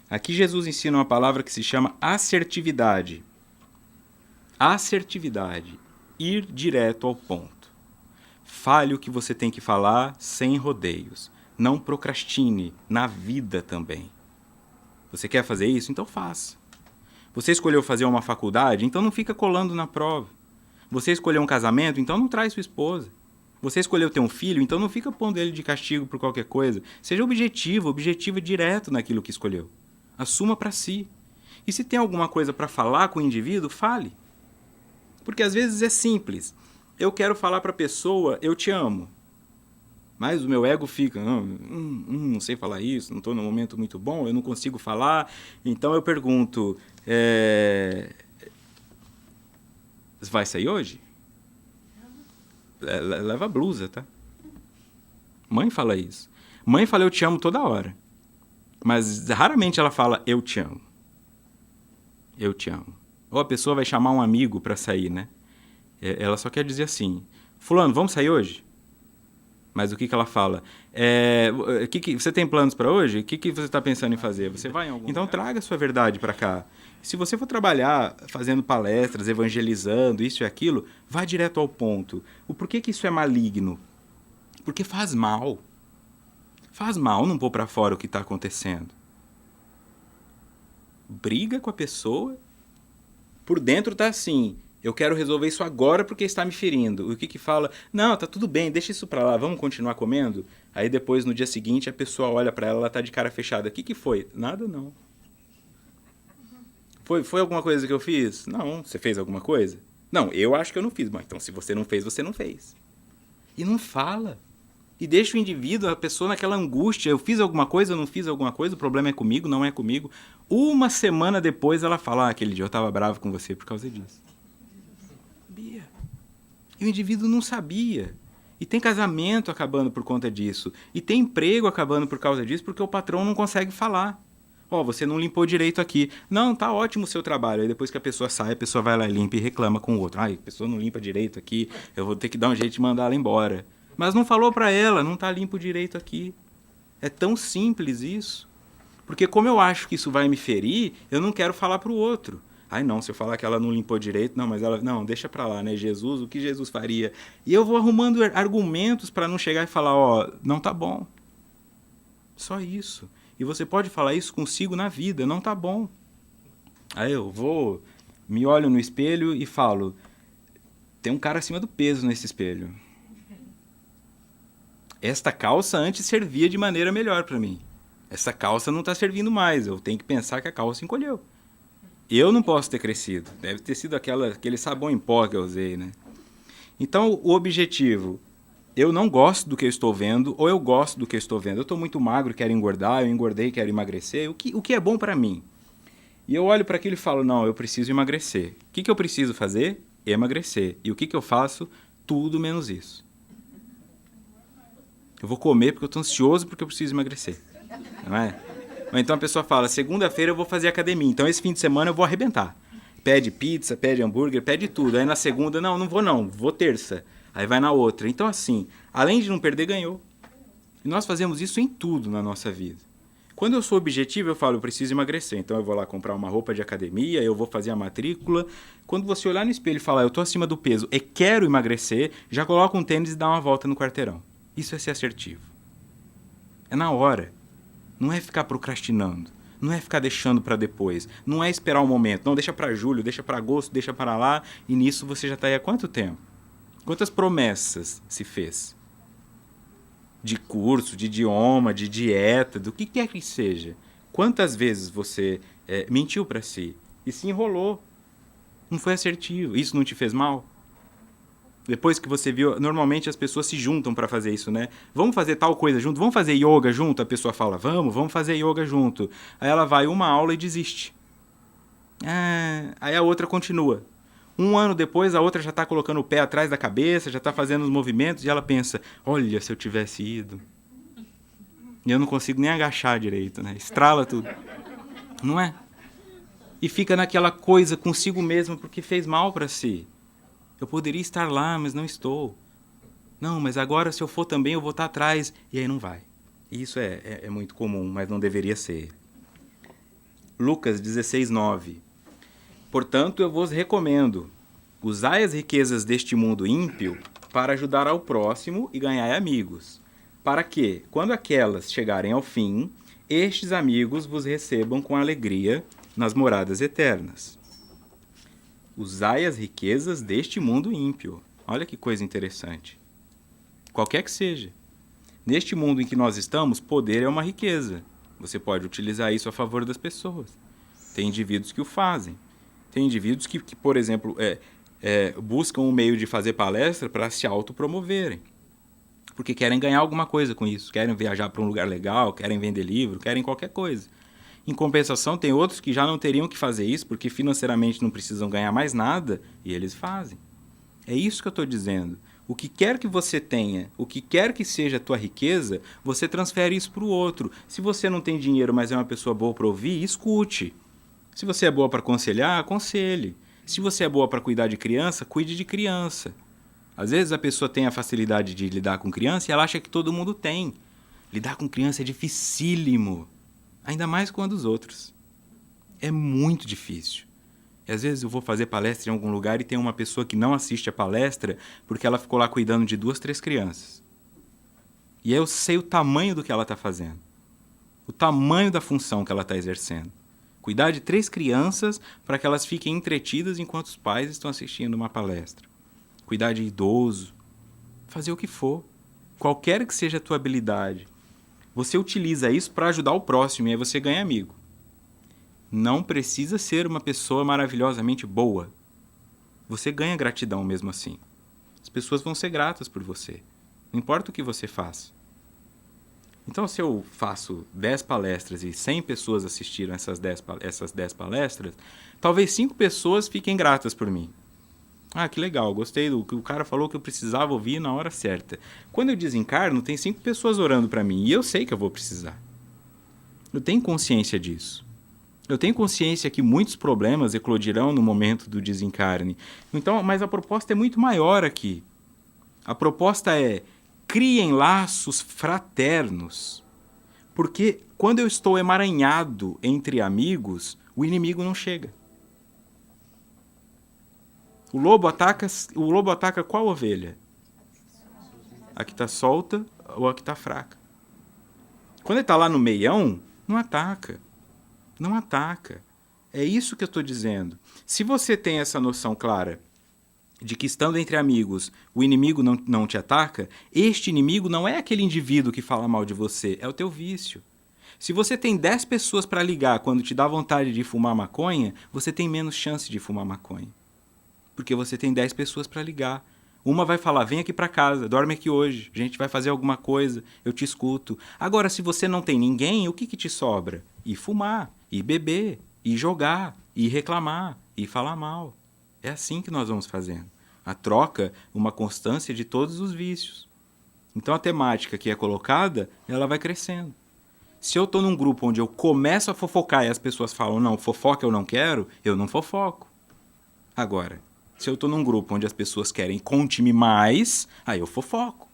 Aqui Jesus ensina uma palavra que se chama assertividade. Assertividade. Ir direto ao ponto. Fale o que você tem que falar sem rodeios. Não procrastine na vida também. Você quer fazer isso? Então faça. Você escolheu fazer uma faculdade? Então não fica colando na prova. Você escolheu um casamento? Então não traz sua esposa. Você escolheu ter um filho? Então não fica pondo ele de castigo por qualquer coisa. Seja objetivo direto naquilo que escolheu. Assuma para si. E se tem alguma coisa para falar com o indivíduo, fale. Porque às vezes é simples. Eu quero falar para a pessoa, eu te amo. Mas o meu ego fica, não sei falar isso, não estou num momento muito bom, eu não consigo falar. Então eu pergunto, vai sair hoje? Leva a blusa, tá? Mãe fala isso. Mãe fala eu te amo toda hora. Mas raramente ela fala eu te amo. Eu te amo. Ou a pessoa vai chamar um amigo para sair, né? Ela só quer dizer assim, fulano, vamos sair hoje? Mas o que ela fala? Você tem planos para hoje? O que você está pensando em fazer? Você vai em algum lugar? Traga a sua verdade para cá. Se você for trabalhar fazendo palestras, evangelizando, isso e aquilo, vá direto ao ponto. O porquê que isso é maligno? Porque faz mal. Faz mal não pôr para fora o que está acontecendo. Briga com a pessoa. Por dentro tá assim, eu quero resolver isso agora porque está me ferindo. O que fala? Não, tá tudo bem, deixa isso para lá, vamos continuar comendo? Aí depois, no dia seguinte, a pessoa olha para ela, ela tá de cara fechada. O que foi? Nada não. Foi alguma coisa que eu fiz? Não. Você fez alguma coisa? Não, eu acho que eu não fiz. Mas então, se você não fez, você não fez. E não fala. E deixa o indivíduo, a pessoa naquela angústia. Eu fiz alguma coisa, eu não fiz alguma coisa, o problema é comigo, não é comigo. Uma semana depois ela fala, aquele dia eu estava bravo com você por causa disso. Sabia. E o indivíduo não sabia. E tem casamento acabando por conta disso. E tem emprego acabando por causa disso, porque o patrão não consegue falar. Você não limpou direito aqui. Não, tá ótimo o seu trabalho. Aí depois que a pessoa sai, a pessoa vai lá e limpa e reclama com o outro. A pessoa não limpa direito aqui, eu vou ter que dar um jeito de mandar ela embora. Mas não falou para ela, não tá limpo direito aqui. É tão simples isso. Porque como eu acho que isso vai me ferir, eu não quero falar para o outro. Não, se eu falar que ela não limpou direito, não, deixa para lá, né? Jesus, o que Jesus faria? E eu vou arrumando argumentos para não chegar e falar, não tá bom. Só isso. E você pode falar isso consigo na vida, não tá bom. Aí eu me olho no espelho e falo, tem um cara acima do peso nesse espelho. Esta calça antes servia de maneira melhor para mim. Essa calça não está servindo mais, eu tenho que pensar que a calça encolheu. Eu não posso ter crescido, deve ter sido aquele sabão em pó que eu usei, né? Então, o objetivo, eu não gosto do que eu estou vendo, ou eu gosto do que eu estou vendo. Eu estou muito magro, quero engordar, eu engordei, quero emagrecer. O que é bom para mim? E eu olho para aquilo e falo, não, eu preciso emagrecer. O que eu preciso fazer? Emagrecer. E o que eu faço? Tudo menos isso. Eu vou comer porque eu estou ansioso porque eu preciso emagrecer. Não é? Ou então a pessoa fala, segunda-feira eu vou fazer academia, então esse fim de semana eu vou arrebentar. Pede pizza, pede hambúrguer, pede tudo. Aí na segunda, não vou não, vou terça. Aí vai na outra. Então assim, além de não perder, ganhou. E nós fazemos isso em tudo na nossa vida. Quando eu sou objetivo, eu falo, eu preciso emagrecer. Então eu vou lá comprar uma roupa de academia, eu vou fazer a matrícula. Quando você olhar no espelho e falar, eu estou acima do peso e quero emagrecer, já coloca um tênis e dá uma volta no quarteirão. Isso é ser assertivo. É na hora. Não é ficar procrastinando. Não é ficar deixando para depois. Não é esperar um momento. Não, deixa para julho, deixa para agosto, deixa para lá. E nisso você já está aí há quanto tempo? Quantas promessas se fez? De curso, de idioma, de dieta, do que quer que seja. Quantas vezes você mentiu para si e se enrolou? Não foi assertivo. Isso não te fez mal? Depois que você viu, normalmente as pessoas se juntam para fazer isso, né? Vamos fazer tal coisa junto? Vamos fazer yoga junto? A pessoa fala, vamos fazer yoga junto. Aí ela vai uma aula e desiste. Aí a outra continua. Um ano depois, a outra já está colocando o pé atrás da cabeça, já está fazendo os movimentos, e ela pensa, olha, se eu tivesse ido. E eu não consigo nem agachar direito, né? Estrala tudo. Não é? E fica naquela coisa consigo mesmo porque fez mal para si. Eu poderia estar lá, mas não estou. Não, mas agora se eu for também eu vou estar atrás. E aí não vai. E isso é muito comum, mas não deveria ser. Lucas 16:9. Portanto, eu vos recomendo, usai as riquezas deste mundo ímpio para ajudar ao próximo e ganhar amigos, para que, quando aquelas chegarem ao fim, estes amigos vos recebam com alegria nas moradas eternas. Usai as riquezas deste mundo ímpio. Olha que coisa interessante. Qualquer que seja. Neste mundo em que nós estamos, poder é uma riqueza. Você pode utilizar isso a favor das pessoas. Tem indivíduos que o fazem. Tem indivíduos que por exemplo, buscam um meio de fazer palestra para se autopromoverem. Porque querem ganhar alguma coisa com isso. Querem viajar para um lugar legal, querem vender livro, querem qualquer coisa. Em compensação, tem outros que já não teriam que fazer isso porque financeiramente não precisam ganhar mais nada e eles fazem. É isso que eu estou dizendo. O que quer que você tenha, o que quer que seja a tua riqueza, você transfere isso para o outro. Se você não tem dinheiro, mas é uma pessoa boa para ouvir, escute. Se você é boa para aconselhar, aconselhe. Se você é boa para cuidar de criança, cuide de criança. Às vezes a pessoa tem a facilidade de lidar com criança e ela acha que todo mundo tem. Lidar com criança é dificílimo. Ainda mais com a dos outros. É muito difícil. E às vezes eu vou fazer palestra em algum lugar e tem uma pessoa que não assiste a palestra porque ela ficou lá cuidando de 2, 3 crianças. E aí eu sei o tamanho do que ela está fazendo. O tamanho da função que ela está exercendo. Cuidar de 3 crianças para que elas fiquem entretidas enquanto os pais estão assistindo uma palestra. Cuidar de idoso. Fazer o que for. Qualquer que seja a tua habilidade. Você utiliza isso para ajudar o próximo e aí você ganha amigo. Não precisa ser uma pessoa maravilhosamente boa. Você ganha gratidão mesmo assim. As pessoas vão ser gratas por você. Não importa o que você faça. Então, se eu faço 10 palestras e 100 pessoas assistiram essas 10 palestras, talvez 5 pessoas fiquem gratas por mim. Ah, que legal, gostei do que o cara falou que eu precisava ouvir na hora certa. Quando eu desencarno, tem 5 pessoas orando para mim e eu sei que eu vou precisar. Eu tenho consciência disso. Eu tenho consciência que muitos problemas eclodirão no momento do desencarne. Então, mas a proposta é muito maior aqui. A proposta é: criem laços fraternos. Porque quando eu estou emaranhado entre amigos, o inimigo não chega. O lobo ataca qual ovelha? A que está solta ou a que está fraca. Quando ele está lá no meião, não ataca. Não ataca. É isso que eu estou dizendo. Se você tem essa noção clara de que estando entre amigos o inimigo não te ataca, este inimigo não é aquele indivíduo que fala mal de você, é o teu vício. Se você tem 10 pessoas para ligar quando te dá vontade de fumar maconha, você tem menos chance de fumar maconha. Porque você tem 10 pessoas para ligar. Uma vai falar, vem aqui para casa, dorme aqui hoje, a gente vai fazer alguma coisa, eu te escuto. Agora, se você não tem ninguém, o que te sobra? Ir fumar, ir beber, ir jogar, ir reclamar, ir falar mal. É assim que nós vamos fazendo. A troca, uma constância de todos os vícios. Então a temática que é colocada, ela vai crescendo. Se eu estou num grupo onde eu começo a fofocar e as pessoas falam, não, fofoca eu não fofoco. Agora, se eu estou num grupo onde as pessoas querem conte-me mais, aí eu fofoco.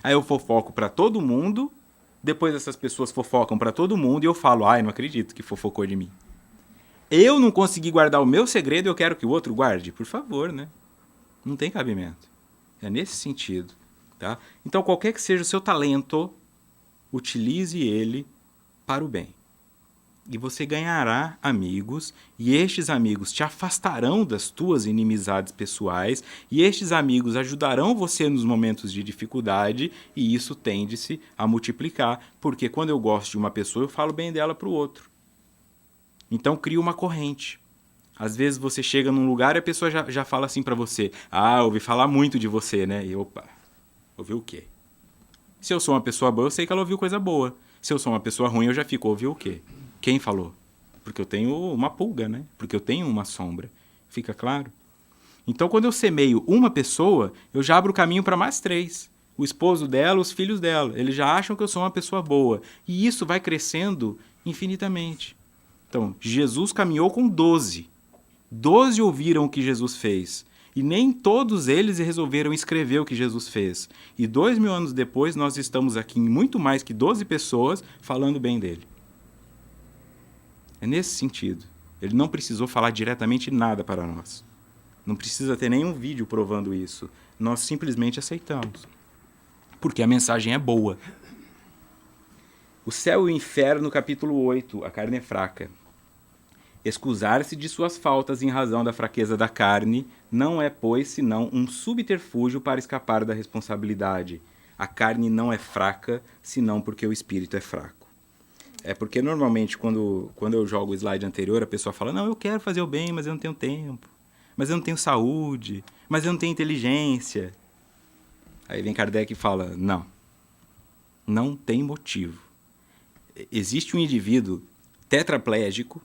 Aí eu fofoco para todo mundo, depois essas pessoas fofocam para todo mundo e eu falo, ai, não acredito que fofocou de mim. Eu não consegui guardar o meu segredo e eu quero que o outro guarde. Por favor, né? Não tem cabimento. É nesse sentido. Tá? Então, qualquer que seja o seu talento, utilize ele para o bem. E você ganhará amigos, e estes amigos te afastarão das tuas inimizades pessoais, e estes amigos ajudarão você nos momentos de dificuldade, e isso tende-se a multiplicar, porque quando eu gosto de uma pessoa, eu falo bem dela para o outro. Então, cria uma corrente. Às vezes você chega num lugar e a pessoa já fala assim para você, ouvi falar muito de você, né? E opa, ouviu o quê? Se eu sou uma pessoa boa, eu sei que ela ouviu coisa boa. Se eu sou uma pessoa ruim, eu já fico, ouviu o quê? Quem falou? Porque eu tenho uma pulga, né? Porque eu tenho uma sombra. Fica claro? Então, quando eu semeio uma pessoa, eu já abro o caminho para mais 3. O esposo dela, os filhos dela. Eles já acham que eu sou uma pessoa boa. E isso vai crescendo infinitamente. Então, Jesus caminhou com 12. 12 ouviram o que Jesus fez. E nem todos eles resolveram escrever o que Jesus fez. E 2000 anos depois, nós estamos aqui em muito mais que 12 pessoas falando bem dele. É nesse sentido. Ele não precisou falar diretamente nada para nós. Não precisa ter nenhum vídeo provando isso. Nós simplesmente aceitamos. Porque a mensagem é boa. O céu e o inferno, capítulo 8. A carne é fraca. Excusar-se de suas faltas em razão da fraqueza da carne não é, pois, senão um subterfúgio para escapar da responsabilidade. A carne não é fraca, senão porque o espírito é fraco. É porque normalmente quando eu jogo o slide anterior, a pessoa fala, não, eu quero fazer o bem, mas eu não tenho tempo. Mas eu não tenho saúde. Mas eu não tenho inteligência. Aí vem Kardec e fala, não tem motivo. Existe um indivíduo tetraplégico,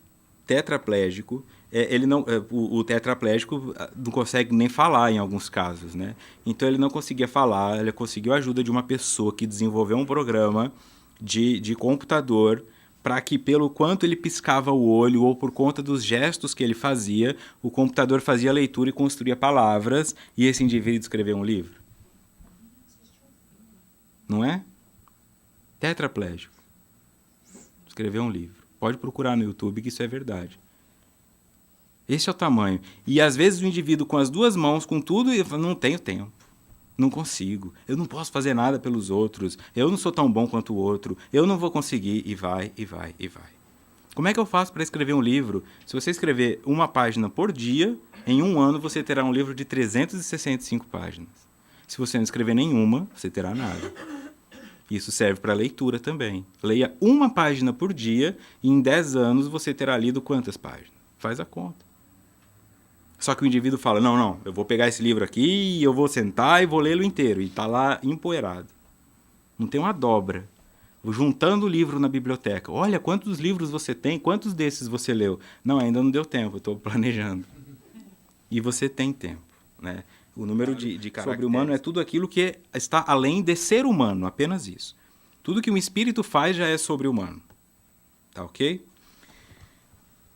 ele não, o tetraplégico não consegue nem falar em alguns casos, né? Então ele não conseguia falar, ele conseguiu a ajuda de uma pessoa que desenvolveu um programa de computador para que pelo quanto ele piscava o olho ou por conta dos gestos que ele fazia, o computador fazia a leitura e construía palavras e esse indivíduo escreveu um livro. Não é? Tetraplégico. Escreveu um livro. Pode procurar no YouTube que isso é verdade. Esse é o tamanho. E às vezes o indivíduo com as 2 mãos, com tudo, e fala, não tenho tempo. Não consigo. Eu não posso fazer nada pelos outros. Eu não sou tão bom quanto o outro. Eu não vou conseguir. E vai, e vai, e vai. Como é que eu faço para escrever um livro? Se você escrever uma página por dia, em 1 ano você terá um livro de 365 páginas. Se você não escrever nenhuma, você terá nada. Isso serve para leitura também. Leia 1 página por dia e em 10 anos você terá lido quantas páginas? Faz a conta. Só que o indivíduo fala, não, eu vou pegar esse livro aqui, eu vou sentar e vou lê-lo inteiro. E está lá empoeirado. Não tem uma dobra. Vou juntando o livro na biblioteca. Olha, quantos livros você tem? Quantos desses você leu? Não, ainda não deu tempo, eu estou planejando. E você tem tempo, né? O número de sobre-humano é tudo aquilo que está além de ser humano, apenas isso. Tudo que um espírito faz já é sobre-humano. Tá ok?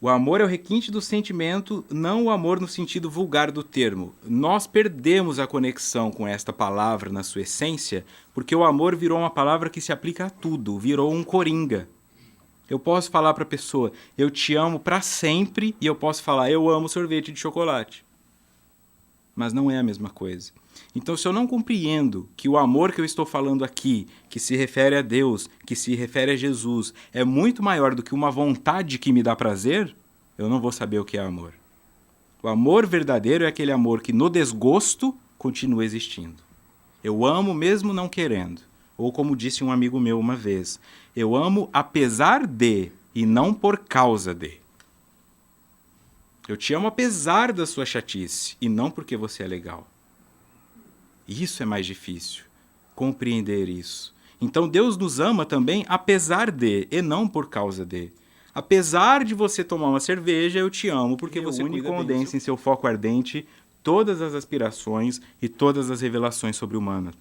O amor é o requinte do sentimento, não o amor no sentido vulgar do termo. Nós perdemos a conexão com esta palavra na sua essência, porque o amor virou uma palavra que se aplica a tudo, virou um coringa. Eu posso falar para a pessoa, eu te amo para sempre, e eu posso falar, eu amo sorvete de chocolate. Mas não é a mesma coisa. Então, se eu não compreendo que o amor que eu estou falando aqui, que se refere a Deus, que se refere a Jesus, é muito maior do que uma vontade que me dá prazer, eu não vou saber o que é amor. O amor verdadeiro é aquele amor que no desgosto continua existindo. Eu amo mesmo não querendo. Ou como disse um amigo meu uma vez, eu amo apesar de e não por causa de. Eu te amo apesar da sua chatice e não porque você é legal. Isso é mais difícil, compreender isso. Então Deus nos ama também apesar de, e não por causa de. Apesar de você tomar uma cerveja, eu te amo, porque você une e condensa em seu foco ardente todas as aspirações e todas as revelações sobre-humanas.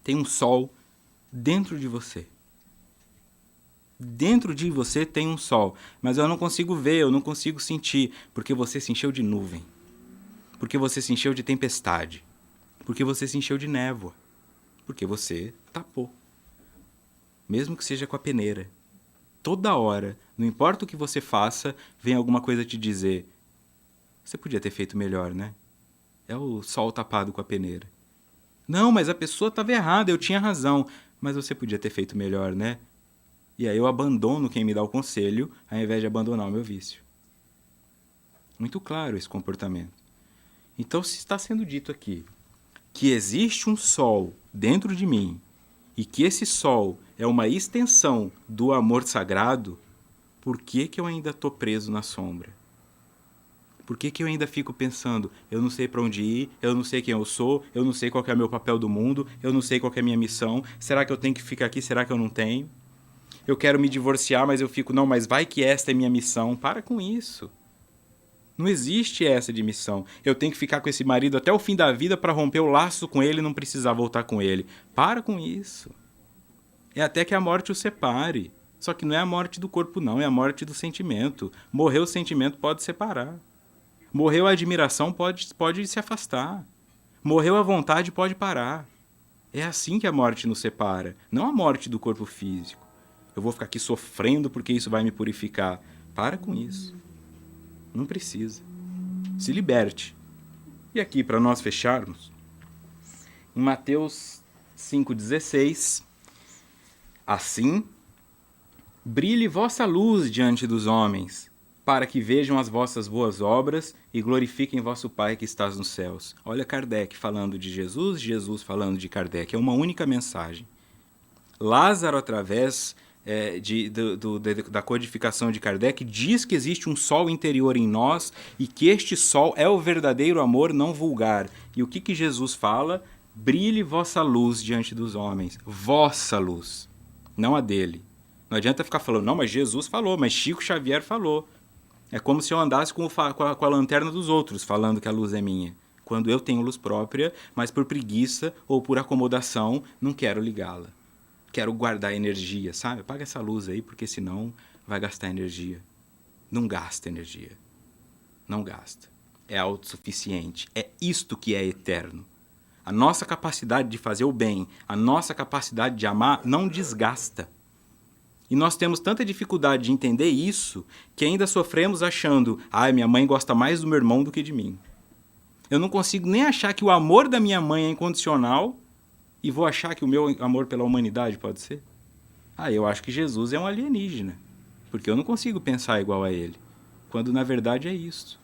Tem um sol dentro de você. Dentro de você tem um sol, mas eu não consigo ver, eu não consigo sentir, porque você se encheu de nuvem, porque você se encheu de tempestade, porque você se encheu de névoa, porque você tapou. Mesmo que seja com a peneira. Toda hora, não importa o que você faça, vem alguma coisa te dizer: você podia ter feito melhor, né? É o sol tapado com a peneira. Não, mas a pessoa estava errada, eu tinha razão, mas você podia ter feito melhor, né? E aí eu abandono quem me dá o conselho, ao invés de abandonar o meu vício. Muito claro esse comportamento. Então, se está sendo dito aqui que existe um sol dentro de mim e que esse sol é uma extensão do amor sagrado, por que eu ainda estou preso na sombra? Por que eu ainda fico pensando, eu não sei para onde ir, eu não sei quem eu sou, eu não sei qual que é o meu papel do mundo, eu não sei qual que é a minha missão, será que eu tenho que ficar aqui, será que eu não tenho? Eu quero me divorciar, mas eu fico, não, mas vai que esta é minha missão. Para com isso. Não existe essa de missão. Eu tenho que ficar com esse marido até o fim da vida para romper o laço com ele e não precisar voltar com ele. Para com isso. É até que a morte o separe. Só que não é a morte do corpo, não. É a morte do sentimento. Morreu o sentimento, pode separar. Morreu a admiração, pode se afastar. Morreu a vontade, pode parar. É assim que a morte nos separa. Não a morte do corpo físico. Eu vou ficar aqui sofrendo porque isso vai me purificar. Para com isso. Não precisa. Se liberte. E aqui, para nós fecharmos, em Mateus 5,16, assim, brilhe vossa luz diante dos homens, para que vejam as vossas boas obras e glorifiquem vosso Pai que estás nos céus. Olha Kardec falando de Jesus, Jesus falando de Kardec. É uma única mensagem. Lázaro, através da codificação de Kardec, diz que existe um sol interior em nós e que este sol é o verdadeiro amor não vulgar. E o que Jesus fala? Brilhe vossa luz diante dos homens. Vossa luz, não a dele. Não adianta ficar falando, não, mas Jesus falou, mas Chico Xavier falou. É como se eu andasse com a lanterna dos outros, falando que a luz é minha. Quando eu tenho luz própria, mas por preguiça ou por acomodação, não quero ligá-la. Quero guardar energia, sabe? Apaga essa luz aí, porque senão vai gastar energia. Não gasta energia. Não gasta. É autossuficiente. É isto que é eterno. A nossa capacidade de fazer o bem, a nossa capacidade de amar, não desgasta. E nós temos tanta dificuldade de entender isso, que ainda sofremos achando, minha mãe gosta mais do meu irmão do que de mim. Eu não consigo nem achar que o amor da minha mãe é incondicional, e vou achar que o meu amor pela humanidade pode ser? Eu acho que Jesus é um alienígena, porque eu não consigo pensar igual a ele, quando na verdade é isso.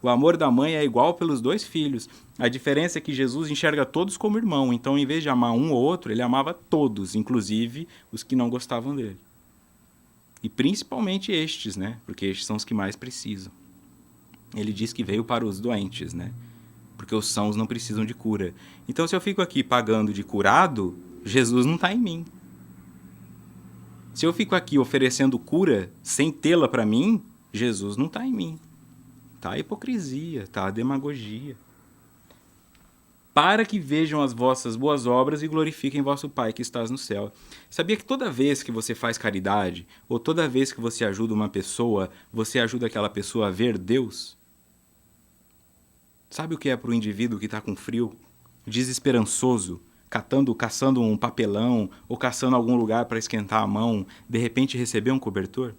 O amor da mãe é igual pelos dois filhos. A diferença é que Jesus enxerga todos como irmão, então em vez de amar um ou outro, ele amava todos, inclusive os que não gostavam dele. E principalmente estes, né? Porque estes são os que mais precisam. Ele diz que veio para os doentes, né? Porque os sãos não precisam de cura. Então, se eu fico aqui pagando de curado, Jesus não está em mim. Se eu fico aqui oferecendo cura sem tê-la para mim, Jesus não está em mim. Está a hipocrisia, está a demagogia. Para que vejam as vossas boas obras e glorifiquem vosso Pai que estás no céu. Sabia que toda vez que você faz caridade, ou toda vez que você ajuda uma pessoa, você ajuda aquela pessoa a ver Deus? Sabe o que é para o indivíduo que está com frio, desesperançoso, caçando um papelão ou caçando algum lugar para esquentar a mão, de repente receber um cobertor?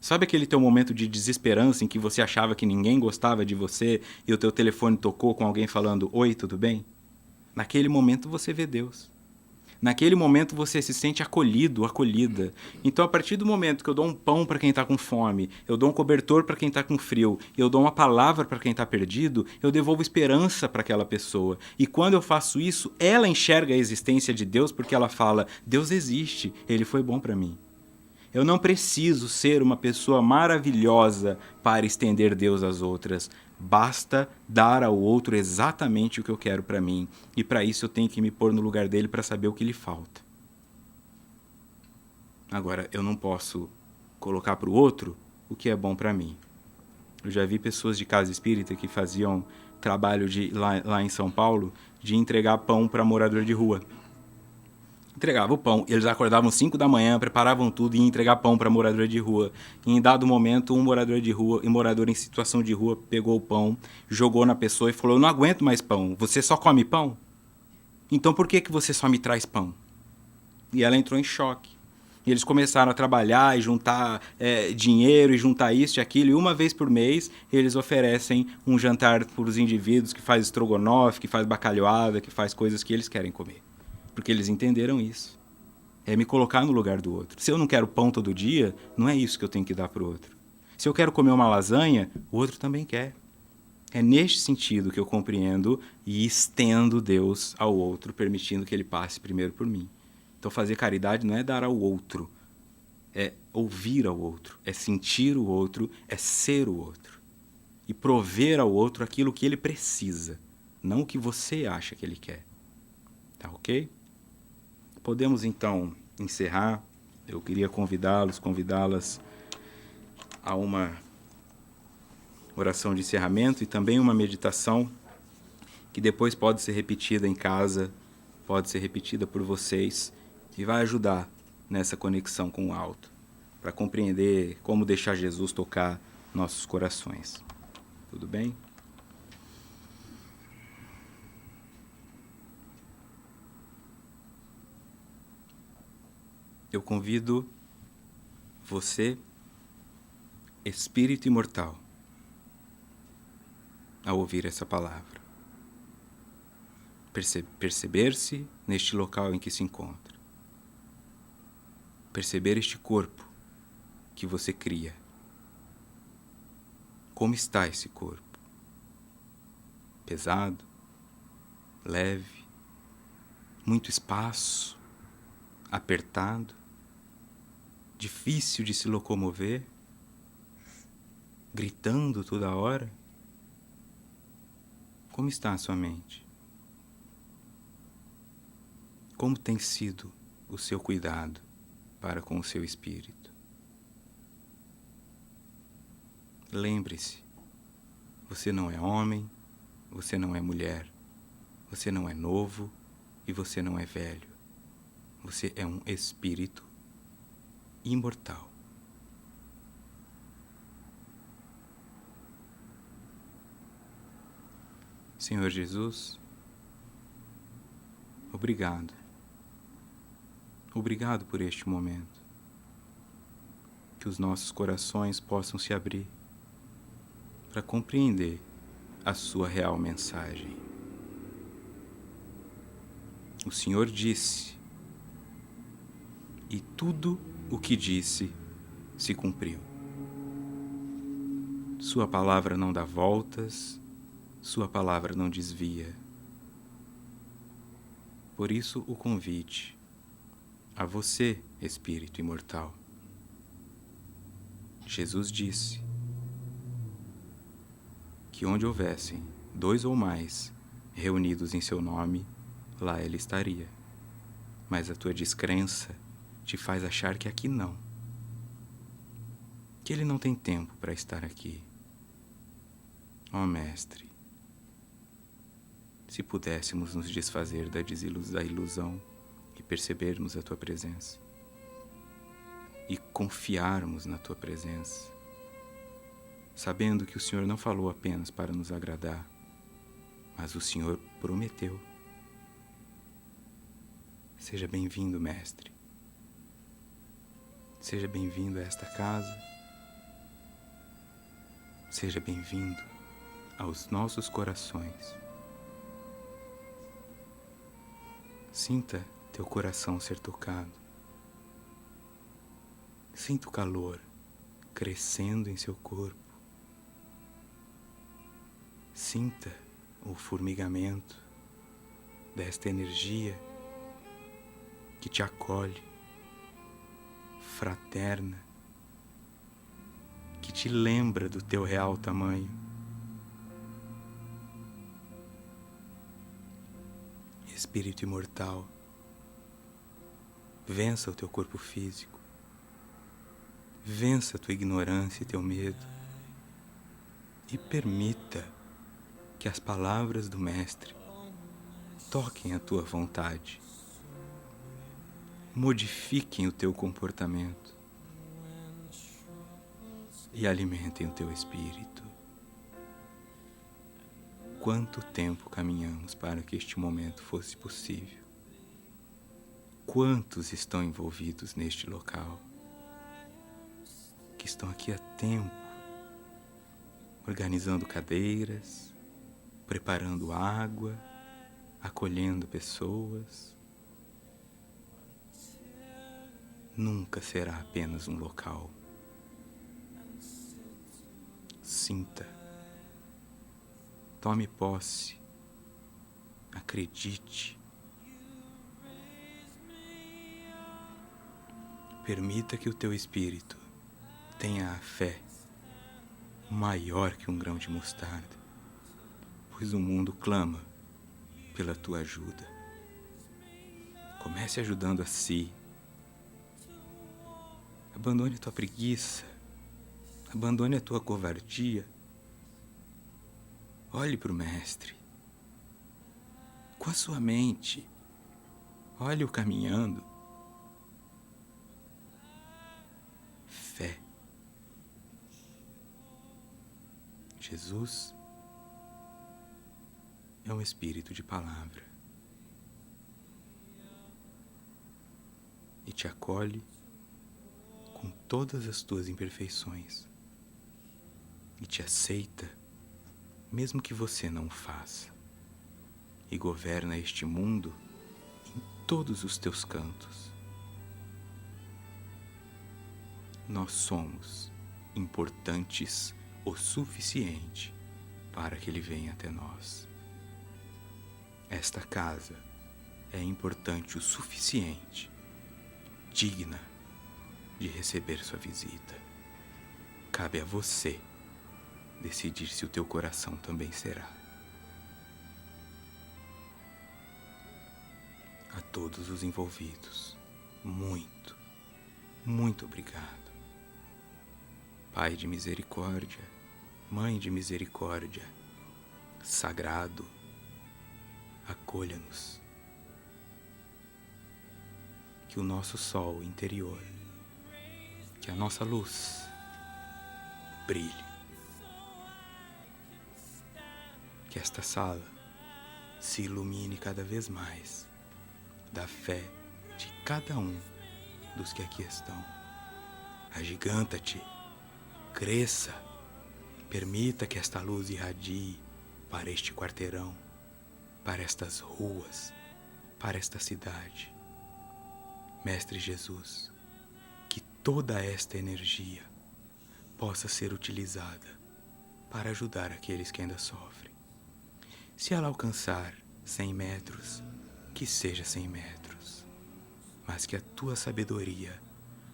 Sabe aquele teu momento de desesperança em que você achava que ninguém gostava de você e o teu telefone tocou com alguém falando, oi, tudo bem? Naquele momento você vê Deus. Naquele momento você se sente acolhido, acolhida. Então, a partir do momento que eu dou um pão para quem está com fome, eu dou um cobertor para quem está com frio, eu dou uma palavra para quem está perdido, eu devolvo esperança para aquela pessoa. E quando eu faço isso, ela enxerga a existência de Deus porque ela fala, Deus existe, Ele foi bom para mim. Eu não preciso ser uma pessoa maravilhosa para estender Deus às outras. Basta dar ao outro exatamente o que eu quero para mim. E para isso eu tenho que me pôr no lugar dele para saber o que lhe falta. Agora, eu não posso colocar para o outro o que é bom para mim. Eu já vi pessoas de casa espírita que faziam trabalho lá em São Paulo de entregar pão para morador de rua. Entregava o pão. Eles acordavam 5 da manhã, preparavam tudo e iam entregar pão para morador de rua. E em dado momento, um morador de rua, um morador em situação de rua, pegou o pão, jogou na pessoa e falou: "Eu não aguento mais pão. Você só come pão? Então por que você só me traz pão?" E ela entrou em choque. E eles começaram a trabalhar e juntar dinheiro e juntar isso e aquilo. E uma vez por mês, eles oferecem um jantar para os indivíduos que faz estrogonofe, que faz bacalhoada, que faz coisas que eles querem comer. Porque eles entenderam isso. É me colocar no lugar do outro. Se eu não quero pão todo dia, não é isso que eu tenho que dar para o outro. Se eu quero comer uma lasanha, o outro também quer. É neste sentido que eu compreendo e estendo Deus ao outro, permitindo que ele passe primeiro por mim. Então fazer caridade não é dar ao outro, é ouvir ao outro, é sentir o outro, é ser o outro. E prover ao outro aquilo que ele precisa, não o que você acha que ele quer. Tá ok? Podemos então encerrar. Eu queria convidá-las a uma oração de encerramento e também uma meditação que depois pode ser repetida em casa, pode ser repetida por vocês e vai ajudar nessa conexão com o alto, para compreender como deixar Jesus tocar nossos corações. Tudo bem? Eu convido você, espírito imortal, a ouvir essa palavra. Perceber-se neste local em que se encontra. Perceber este corpo que você cria. Como está esse corpo? Pesado? Leve? Muito espaço? Apertado? Difícil de se locomover? Gritando toda hora? Como está a sua mente? Como tem sido o seu cuidado para com o seu espírito? Lembre-se, você não é homem, você não é mulher, você não é novo e você não é velho. Você é um espírito imortal. Senhor Jesus, obrigado. Obrigado por este momento. Que os nossos corações possam se abrir para compreender a sua real mensagem. O Senhor disse, e tudo o que disse se cumpriu. Sua palavra não dá voltas, sua palavra não desvia. Por isso o convite a você, Espírito imortal. Jesus disse que onde houvessem 2 ou mais reunidos em seu nome, lá ele estaria. Mas a tua descrença te faz achar que aqui não. Que ele não tem tempo para estar aqui. Ó Mestre, se pudéssemos nos desfazer da ilusão e percebermos a tua presença e confiarmos na tua presença, sabendo que o Senhor não falou apenas para nos agradar, mas o Senhor prometeu. Seja bem-vindo, Mestre. Seja bem-vindo a esta casa. Seja bem-vindo aos nossos corações. Sinta teu coração ser tocado. Sinta o calor crescendo em seu corpo. Sinta o formigamento desta energia que te acolhe. fraterna, que te lembra do teu real tamanho. Espírito imortal, vença o teu corpo físico, vença a tua ignorância e teu medo e permita que as palavras do Mestre toquem a tua vontade, modifiquem o teu comportamento e alimentem o teu espírito. Quanto tempo caminhamos para que este momento fosse possível? Quantos estão envolvidos neste local? Que estão aqui há tempo, organizando cadeiras, preparando água, acolhendo pessoas. Nunca será apenas um local. Sinta, tome posse, acredite. Permita que o teu espírito tenha a fé maior que um grão de mostarda, pois o mundo clama pela tua ajuda. Comece ajudando a si. Abandone a tua preguiça, abandone a tua covardia. Olhe para o Mestre, com a sua mente, olhe-o caminhando. Fé. Jesus é um espírito de palavra e te acolhe com todas as tuas imperfeições e te aceita mesmo que você não o faça, e governa este mundo em todos os teus cantos. Nós somos importantes o suficiente para que ele venha até nós. Esta casa é importante o suficiente, digna de receber sua visita. Cabe a você decidir se o teu coração também será. A todos os envolvidos, muito, muito obrigado. Pai de misericórdia, Mãe de misericórdia, sagrado, acolha-nos. Que o nosso sol interior, que a nossa luz brilhe. Que esta sala se ilumine cada vez mais da fé de cada um dos que aqui estão. Agiganta-te, cresça, permita que esta luz irradie para este quarteirão, para estas ruas, para esta cidade. Mestre Jesus, que toda esta energia possa ser utilizada para ajudar aqueles que ainda sofrem. Se ela alcançar 100 metros, que seja 100 metros, mas que a tua sabedoria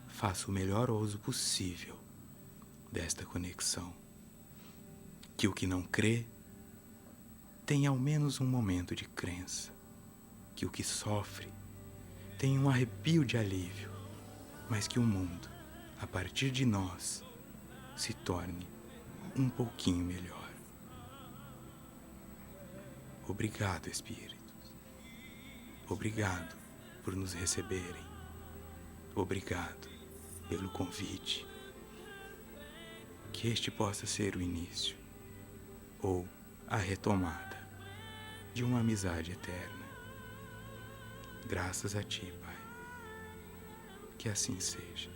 faça o melhor uso possível desta conexão. Que o que não crê tenha ao menos um momento de crença. Que o que sofre tenha um arrepio de alívio, mas que o mundo, a partir de nós, se torne um pouquinho melhor. Obrigado, Espíritos. Obrigado por nos receberem. Obrigado pelo convite. Que este possa ser o início ou a retomada de uma amizade eterna. Graças a Ti, Pai. Que assim seja.